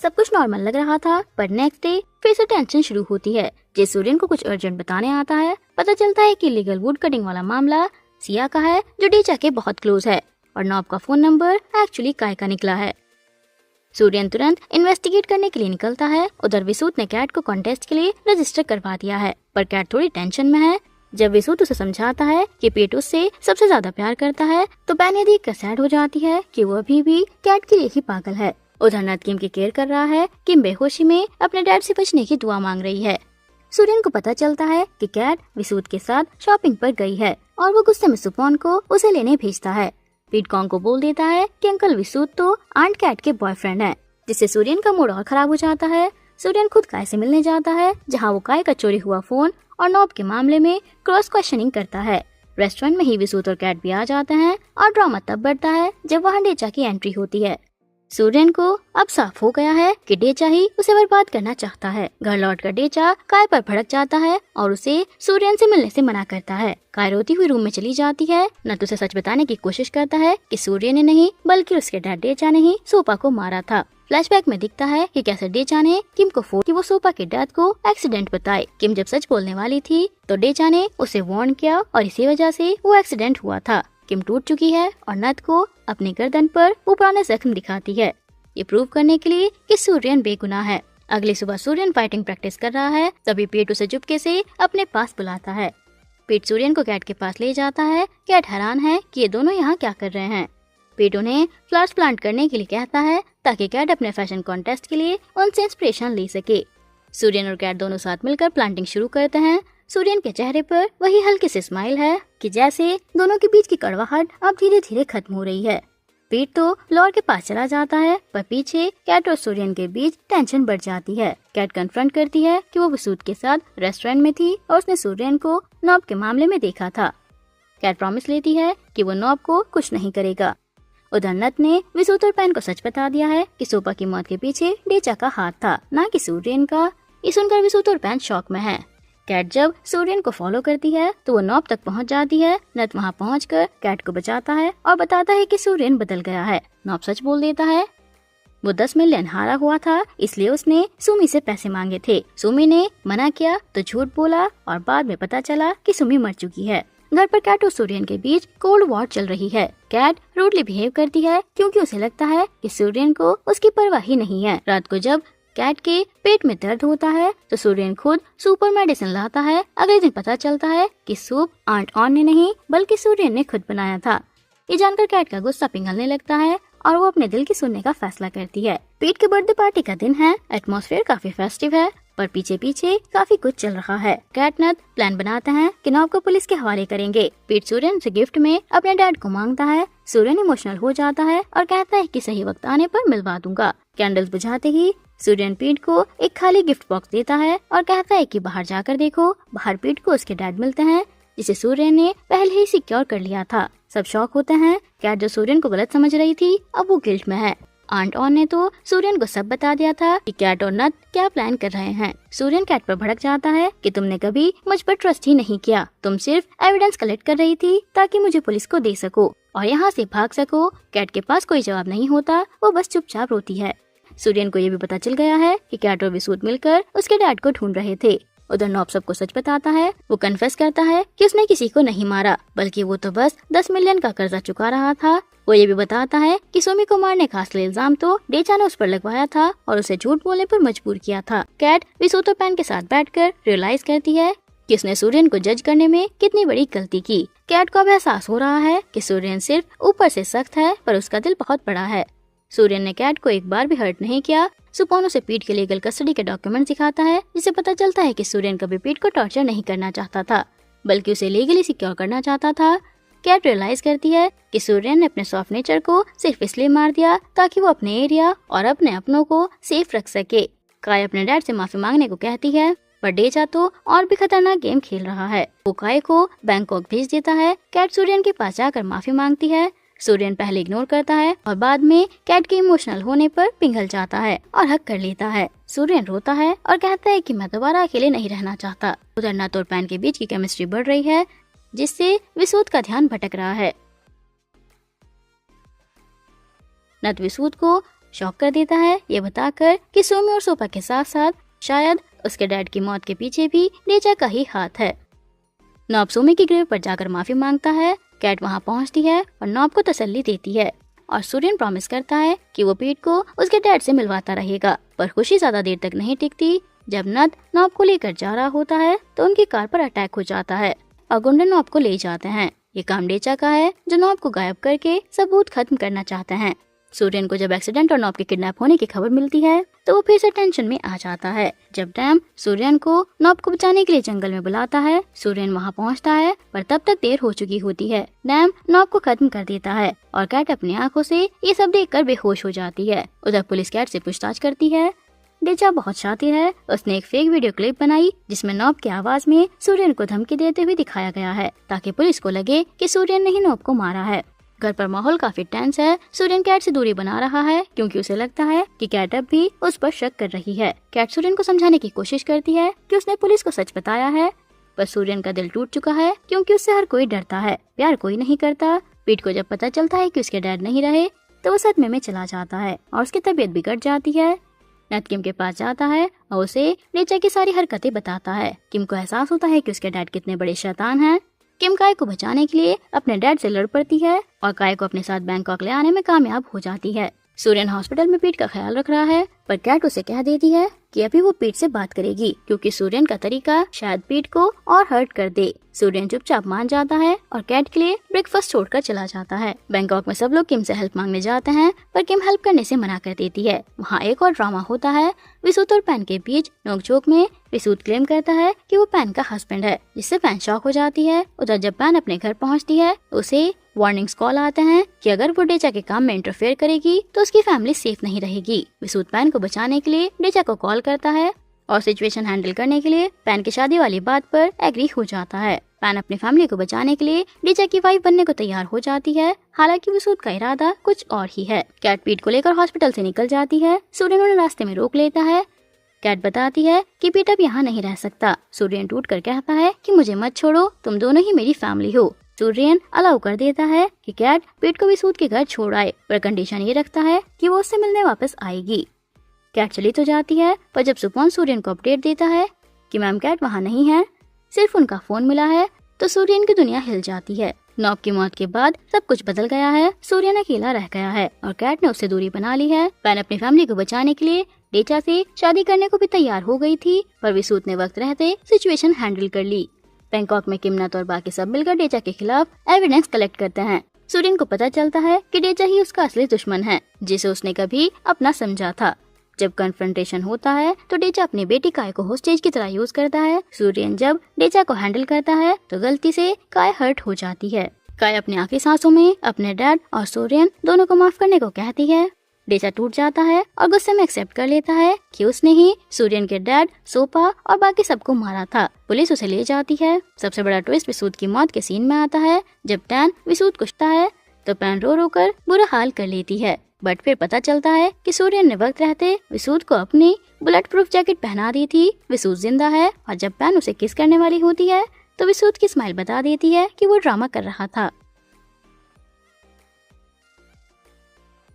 सब कुछ नॉर्मल लग रहा था, पर नेक्स्ट डे फिर से टेंशन शुरू होती है। जे सूर्यन को कुछ अर्जेंट बताने आता है। पता चलता है कि लीगल वुड कटिंग वाला मामला सिया का है, जो डेचा के बहुत क्लोज है, और नॉब का फोन नंबर एक्चुअली काय का निकला है। सूर्यन तुरंत इन्वेस्टिगेट करने के लिए निकलता है। उधर विसूत ने कैट को कॉन्टेस्ट के लिए रजिस्टर करवा दिया है, पर कैट थोड़ी टेंशन में है। जब विसूत उसे समझाता है कि पीट उससे सबसे ज्यादा प्यार करता है, तो पैन ये देखकर सैड हो जाती है कि वो अभी भी कैट के लिए ही पागल है। उधर नद किम की केयर कर रहा है। किम बेहोशी में अपने डैड से बचने की दुआ मांग रही है। सूर्यन को पता चलता है कि कैट विसूत के साथ शॉपिंग पर गई है और वो गुस्से में सुपॉन को उसे लेने भेजता है। पीट कॉन्ग को बोल देता है कि अंकल विसूत तो आंट कैट के बॉयफ्रेंड है, जिससे सूर्यन का मूड और खराब हो जाता है। सूर्यन खुद काय से मिलने जाता है, जहाँ वो काय का चोरी हुआ फोन और नॉब के मामले में क्रॉस क्वेश्चनिंग करता है। रेस्टोरेंट में ही विसूत और कैट भी आ जाते हैं और ड्रामा तब बढ़ता है जब वहाँ डेचा की एंट्री होती है। सूर्यन को अब साफ हो गया है कि डेचा ही उसे बर्बाद करना चाहता है। घर लौटकर डेचा काय पर भड़क जाता है और उसे सूर्यन से मिलने से मना करता है। काय रोती हुई रूम में चली जाती है। नत उसे सच बताने की कोशिश करता है कि सूर्य ने नहीं बल्कि उसके डैड डेचा ने ही सोपा को मारा था। फ्लैशबैक में दिखता है कि कैसे डेचा ने किम को फोन कि वो सोपा के डेथ को एक्सीडेंट बताए। किम जब सच बोलने वाली थी तो डेचा ने उसे वार्न किया और इसी वजह से वो एक्सीडेंट हुआ था। किम टूट चुकी है और नत को अपनी गर्दन पर वो पुराने जख्म दिखाती है, ये प्रूव करने के लिए कि सूर्यन बेगुनाह है। अगली सुबह सूर्यन फाइटिंग प्रैक्टिस कर रहा है, तभी पीट उसे चुपके से अपने पास बुलाता है। पीट सूर्यन को कैट के पास ले जाता है। कैट हैरान है कि ये दोनों यहाँ क्या कर रहे हैं। पीट उन्हें फ्लावर्स प्लांट करने के लिए कहता है ताकि कैट अपने फैशन कॉन्टेस्ट के लिए उनसे इंस्पिरेशन ले सके। सूर्यन और कैट दोनों साथ मिलकर प्लांटिंग शुरू करते हैं। सूर्यन के चेहरे पर वही हल्की सी स्माइल है कि जैसे दोनों के बीच की कड़वाहट अब धीरे धीरे खत्म हो रही है। पीट तो फ्लोर के पास चला जाता है, पर पीछे कैट और सूर्यन के बीच टेंशन बढ़ जाती है। कैट कन्फ्रंट करती है कि वो विसूत के साथ रेस्टोरेंट में थी और उसने सूर्यन को नॉब के मामले में देखा था। कैट प्रॉमिस लेती है कि वो नॉब को कुछ नहीं करेगा। उधर नत ने विसूत और पैन को सच बता दिया है कि सोपा की मौत के पीछे डेचा का हाथ था, न कि सूर्यन का। ये सुनकर विसूत और पैन शॉक में है। कैट जब सूर्यन को फॉलो करती है तो वो नॉब तक पहुंच जाती है। नत वहां पहुंचकर कैट को बचाता है और बताता है कि सूर्यन बदल गया है। नॉब सच बोल देता है। वो 10 मिलियन हारा हुआ था, इसलिए उसने सुमी से पैसे मांगे थे। सुमी ने मना किया तो झूठ बोला और बाद में पता चला कि सुमी मर चुकी है। घर पर कैट और सूर्यन के बीच कोल्ड वॉर चल रही है। कैट रूडली बिहेव करती है क्योंकि उसे लगता है कि सूर्यन को उसकी परवाह ही नहीं है। रात को जब कैट के पेट में दर्द होता है तो सूर्यन खुद सुपर मेडिसिन लाता है। अगले दिन पता चलता है कि सूप आंट ऑन ने नहीं बल्कि सूर्यन ने खुद बनाया था। ये जानकर कैट का गुस्सा पिघलने लगता है और वो अपने दिल की सुनने का फैसला करती है। पीट के बर्थडे पार्टी का दिन है। एटमॉस्फेयर काफी फेस्टिव है। पर पीछे पीछे काफी कुछ चल रहा है। कैट नद प्लान बनाते हैं कि नॉब को पुलिस के हवाले करेंगे। पीट सूर्यन से गिफ्ट में अपने डैड को मांगता है। सूर्यन इमोशनल हो जाता है और कहता है कि सही वक्त आने पर मिलवा दूंगा। कैंडल्स बुझाते ही सूर्यन पीट को एक खाली गिफ्ट बॉक्स देता है और कहता है कि बाहर जाकर देखो। बाहर पीट को उसके डैड मिलते हैं, जिसे सूर्यन ने पहले ही सिक्योर कर लिया था। सब शॉक होते हैं। कैट जो सूर्यन को गलत समझ रही थी अब वो गिल्ट में है। आंट ऑन ने तो सूर्यन को सब बता दिया था कि कैट और नद क्या प्लान कर रहे हैं। सूर्यन कैट पर भड़क जाता है कि तुमने कभी मुझ पर ट्रस्ट ही नहीं किया, तुम सिर्फ एविडेंस कलेक्ट कर रही थी ताकि मुझे पुलिस को दे सको और यहाँ से भाग सको। कैट के पास कोई जवाब नहीं होता, वो बस चुपचाप रोती है। सूर्यन को ये भी पता चल गया है कि कैट और विसूत मिलकर उसके डैड को ढूंढ रहे थे। उधर नॉब सबको सच बताता है। वो कन्फेस करता है कि उसने किसी को नहीं मारा, बल्कि वो तो बस 10 मिलियन का कर्जा चुका रहा था। वो ये भी बताता है कि सुमी को मारने का असली इल्जाम तो डेचा ने उस पर लगवाया था और उसे झूठ बोलने पर मजबूर किया था। कैट विसूतो पैन के साथ बैठकर रियलाइज करती है कि उसने सूर्यन को जज करने में कितनी बड़ी गलती की। कैट को अब एहसास हो रहा है कि सूर्यन सिर्फ ऊपर से सख्त है पर उसका दिल बहुत बड़ा है। सूर्यन ने कैट को एक बार भी हर्ट नहीं किया। सुपोन उसे पीट के लीगल कस्टडी के डॉक्यूमेंट दिखाता है, जिससे पता चलता है कि सूर्यन कभी पीट को टॉर्चर नहीं करना चाहता था, बल्कि उसे लीगली सिक्योर करना चाहता था। कैट रियलाइज करती है कि सूर्यन ने अपने सॉफ्ट नेचर को सिर्फ इसलिए मार दिया ताकि वो अपने एरिया और अपने अपनों को सेफ रख सके। काय अपने डैड से माफी मांगने को कहती है, पर डेचा तो और भी खतरनाक गेम खेल रहा है। वो काय को बैंकॉक भेज देता है। कैट सूर्यन के पास जाकर माफी मांगती है। सूर्यन पहले इग्नोर करता है और बाद में कैट के इमोशनल होने पर पिघल जाता है और हक कर लेता है। सूर्यन रोता है और कहता है कि मैं दोबारा अकेले नहीं रहना चाहता। उधर नत और पैन के बीच की केमिस्ट्री बढ़ रही है, जिससे विसूत का ध्यान भटक रहा है। नत विसूत को शॉक कर देता है, ये बताकर कि सोमी और सोपा के साथ साथ शायद उसके डैड की मौत के पीछे भी डेचा का ही हाथ है। नॉब सोमी की ग्रेव पर जाकर माफी मांगता है। कैट वहां पहुंचती है और नॉब को तसल्ली देती है और सूर्यन प्रॉमिस करता है कि वो पीट को उसके डैड से मिलवाता रहेगा। पर खुशी ज्यादा देर तक नहीं टिकती। जब नद नॉब को लेकर जा रहा होता है तो उनकी कार पर अटैक हो जाता है और गुंडे नॉब को ले जाते हैं। ये काम डेचा का है, जो नॉब को गायब करके सबूत खत्म करना चाहते हैं। सूर्यन को जब एक्सीडेंट और नॉब के किडनैप होने की खबर मिलती है तो वो फिर से टेंशन में आ जाता है। जब डैम सूर्यन को नॉब को बचाने के लिए जंगल में बुलाता है, सूर्यन वहाँ पहुँचता है पर तब तक देर हो चुकी होती है। डैम नॉब को खत्म कर देता है और कैट अपनी आंखों से ये सब देखकर बेहोश हो जाती है। उधर पुलिस कैट से पूछताछ करती है। डेचा बहुत शातिर है, उसने एक फेक वीडियो क्लिप बनाई जिसमें नॉब की आवाज में सूर्यन को धमकी देते हुए दिखाया गया है ताकि पुलिस को लगे कि सूर्यन ने ही नॉब को मारा है। घर पर माहौल काफी टेंस है। सूर्यन कैट से दूरी बना रहा है क्योंकि उसे लगता है कि कैट अब भी उस पर शक कर रही है। कैट सूर्यन को समझाने की कोशिश करती है कि उसने पुलिस को सच बताया है, पर सूर्यन का दिल टूट चुका है क्योंकि उससे हर कोई डरता है, प्यार कोई नहीं करता। पीट को जब पता चलता है कि उसके डैड नहीं रहे तो वो सदमे में चला जाता है और उसकी तबीयत बिगड़ जाती है। नत किम के पास जाता है और उसे डेचा की सारी हरकतें बताता है। किम को एहसास होता है कि उसके डैड कितने बड़े शैतान हैं। किम काय को बचाने के लिए अपने डैड से लड़ पड़ती है और काय को अपने साथ बैंकॉक ले आने में कामयाब हो जाती है। सूर्यन हॉस्पिटल में पीट का ख्याल रख रहा है, पर कैट उसे कह देती है कि अभी वो पीट से बात करेगी क्योंकि सूर्यन का तरीका शायद पीट को और हर्ट कर दे। सूर्यन चुपचाप मान जाता है और कैट के लिए ब्रेकफास्ट छोड़कर चला जाता है। बैंकॉक में सब लोग किम से हेल्प मांगने जाते हैं, पर किम हेल्प करने से मना कर देती है। वहाँ एक और ड्रामा होता है। विसूत और पैन के बीच नोकझोंक में विसूत क्लेम करता है कि वो पैन का हस्बैंड है, जिससे पैन शॉक हो जाती है। उधर जब पैन अपने घर पहुँचती है उसे वार्निंग्स कॉल आते हैं कि अगर वो डेचा के काम में इंटरफेयर करेगी तो उसकी फैमिली सेफ नहीं रहेगी। विसूत पैन को बचाने के लिए डेचा को कॉल करता है और सिचुएशन हैंडल करने के लिए पैन की शादी वाली बात पर एग्री हो जाता है। पैन अपनी फैमिली को बचाने के लिए डेचा की वाइफ बनने को तैयार हो जाती है, हालांकि विसूत का इरादा कुछ और ही है। कैट पीट को लेकर हॉस्पिटल से निकल जाती है। सूर्यन उन्हें रास्ते में रोक लेता है। कैट बताती है कि पीट अब यहाँ नहीं रह सकता। सूर्यन टूट कर कहता है कि मुझे मत छोड़ो, तुम दोनों ही मेरी फैमिली हो। सूर्यन अलाउ कर देता है कि कैट पीट को विसूत के घर छोड़ आए, पर कंडीशन ये रखता है कि वो उससे मिलने वापस आएगी। कैट चली तो जाती है, पर जब सुपोन सूर्यन को अपडेट देता है कि मैम कैट वहाँ नहीं है, सिर्फ उनका फोन मिला है, तो सूर्यन की दुनिया हिल जाती है। नॉब की मौत के बाद सब कुछ बदल गया है। सूर्यन अकेला रह गया है और कैट ने उससे दूरी बना ली है। पैन अपनी फैमिली को बचाने के लिए डेचा से शादी करने को भी तैयार हो गई थी, पर विसूत ने वक्त रहते सिचुएशन हैंडल कर ली। बैंकॉक में किमनत और बाकी सब मिलकर डेचा के खिलाफ एविडेंस कलेक्ट करते हैं। सूर्यन को पता चलता है कि डेचा ही उसका असली दुश्मन है, जिसे उसने कभी अपना समझा था। जब कन्फ्रंटेशन होता है तो डेचा अपनी बेटी काय को होस्टेज की तरह यूज करता है। सूर्यन जब डेचा को हैंडल करता है तो गलती से काय हर्ट हो जाती है। काय अपनी आखिरी सांसों में अपने डैड और सूर्यन दोनों को माफ करने को कहती है। डेचा टूट जाता है और गुस्से में एक्सेप्ट कर लेता है कि उसने ही सूर्यन के डैड, सोपा और बाकी सबको मारा था। पुलिस उसे ले जाती है। सबसे बड़ा ट्विस्ट विसूद की मौत के सीन में आता है। जब टैन विसूद कुछता है तो पैन रो रो कर बुरा हाल कर लेती है, बट फिर पता चलता है कि सूर्यन ने वक्त रहते विसूद को अपनी बुलेट प्रूफ जैकेट पहना दी थी। विसूद जिंदा है और जब पैन उसे किस करने वाली होती है तो विसूद की स्माइल बता देती है कि वो ड्रामा कर रहा था।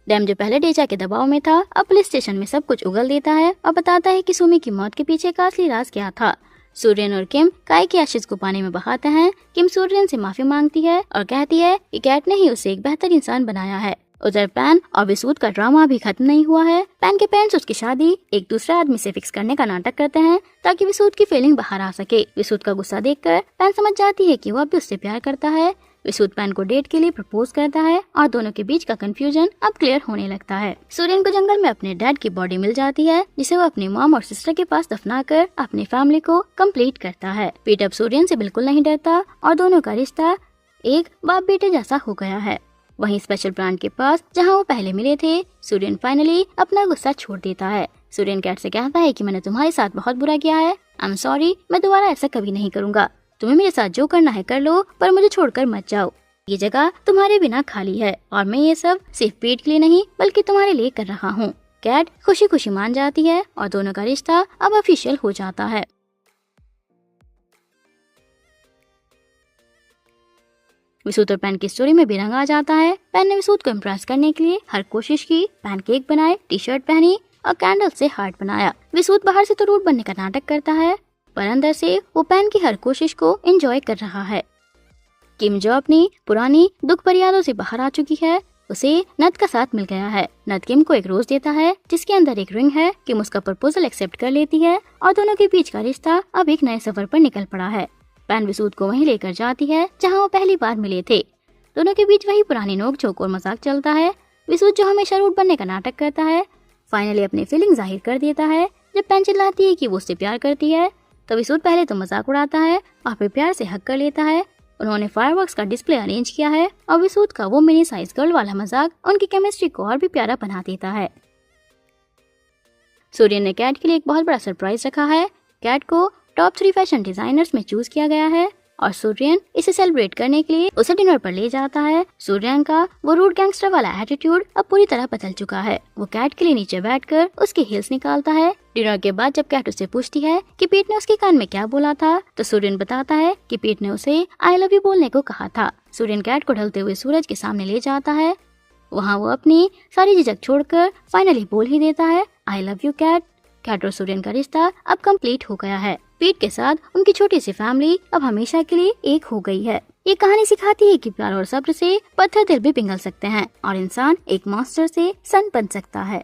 डैम जो पहले डेचा के दबाव में था अब पुलिस स्टेशन में सब कुछ उगल देता है और बताता है कि सुमी की मौत के पीछे का असली राज क्या था। सूर्यन और किम काय के एशेज को पानी में बहाते हैं। किम सूर्यन से माफी मांगती है और कहती है कि कैट ने ही उसे एक बेहतर इंसान बनाया है। उधर पैन और विसूद का ड्रामा अभी खत्म नहीं हुआ है। पैन के पेरेंट्स उसकी शादी एक दूसरे आदमी से फिक्स करने का नाटक करते हैं ताकि विसूद की फीलिंग बाहर आ सके। विसूद का गुस्सा देखकर पैन समझ जाती है कि वो अब भी उससे प्यार करता है। विसूद पैन को डेट के लिए प्रपोज करता है और दोनों के बीच का कंफ्यूजन अब क्लियर होने लगता है। सूर्यन को जंगल में अपने डैड की बॉडी मिल जाती है जिसे वो अपनी मॉम और सिस्टर के पास दफनाकर अपनी फैमिली को कंप्लीट करता है। पीट अब सूर्यन से बिल्कुल नहीं डरता और दोनों का रिश्ता एक बाप बेटे जैसा हो गया है। वहीं स्पेशल प्लांट के पास जहां वो पहले मिले थे, सूर्यन फाइनली अपना गुस्सा छोड़ देता है। सूर्यन कैट से कहता है कि मैंने तुम्हारे साथ बहुत बुरा किया है, आई एम सॉरी, मैं दोबारा ऐसा कभी नहीं करूँगा। तुम्हें मेरे साथ जो करना है कर लो, पर मुझे छोड़कर मत जाओ। ये जगह तुम्हारे बिना खाली है और मैं ये सब सिर्फ पेट के लिए नहीं बल्कि तुम्हारे लिए कर रहा हूँ। कैट खुशी खुशी मान जाती है और दोनों का रिश्ता अब ऑफिशियल हो जाता है। विसूद और पैन की स्टोरी में भी रंग आ जाता है। पैन ने विसूद को इम्प्रेस करने के लिए हर कोशिश की। पैन केक बनाए, टी शर्ट पहनी और कैंडल से हार्ट बनाया। विसूद बाहर से तो रूड बनने का नाटक करता है पर अंदर से वो पैन की हर कोशिश को एंजॉय कर रहा है। किम जो अपनी पुरानी दुख भरी यादों से बाहर आ चुकी है, उसे नद का साथ मिल गया है। नद किम को एक रोज देता है जिसके अंदर एक रिंग है। किम उसका प्रपोजल एक्सेप्ट कर लेती है और दोनों के बीच का रिश्ता अब एक नए सफर पर निकल पड़ा है। पैन विसूद को वहीं लेकर जाती है जहां वो पहली बार मिले थे। दोनों के बीच वही पुरानी नोक-झोंक और मजाक चलता है। विसूद जो हमेशा रूड बनने का नाटक करता है फाइनली अपनी फीलिंग जाहिर कर देता है। जब पैन चिल्लाती है कि वो उससे प्यार करती है तो विसूद पहले तो मजाक उड़ाता है और फिर प्यार से हक कर लेता है। उन्होंने फायरवर्क्स का डिस्प्ले अरेंज किया है और विसूद का वो मिनी साइज गर्ल वाला मजाक उनकी केमिस्ट्री को और भी प्यारा बना देता है। सूर्यन ने कैट के लिए एक बहुत बड़ा सरप्राइज रखा है। कैट को टॉप 3 फैशन डिजाइनर्स में चूज किया गया है और सूर्यन इसे सेलिब्रेट करने के लिए उसे डिनर पर ले जाता है। सूर्यन का वो रूड गैंगस्टर वाला एटीट्यूड अब पूरी तरह बदल चुका है। वो कैट के लिए नीचे बैठकर उसके हील्स निकालता है। डिनर के बाद जब कैट उससे पूछती है कि पीट ने उसके कान में क्या बोला था तो सूर्यन बताता है कि पीट ने उसे आई लव यू बोलने को कहा था। सूर्यन कैट को ढलते हुए सूरज के सामने ले जाता है। वहाँ वो अपनी सारी झिझक छोड़कर फाइनली बोल ही देता है I love you cat. Cat और सूर्यन का रिश्ता अब कंप्लीट हो गया है। पीट के साथ उनकी छोटी सी फैमिली अब हमेशा के लिए एक हो गई है। ये कहानी सिखाती है कि प्यार और सब्र से पत्थर दिल भी पिघल सकते हैं और इंसान एक मॉन्स्टर से सन बन सकता है।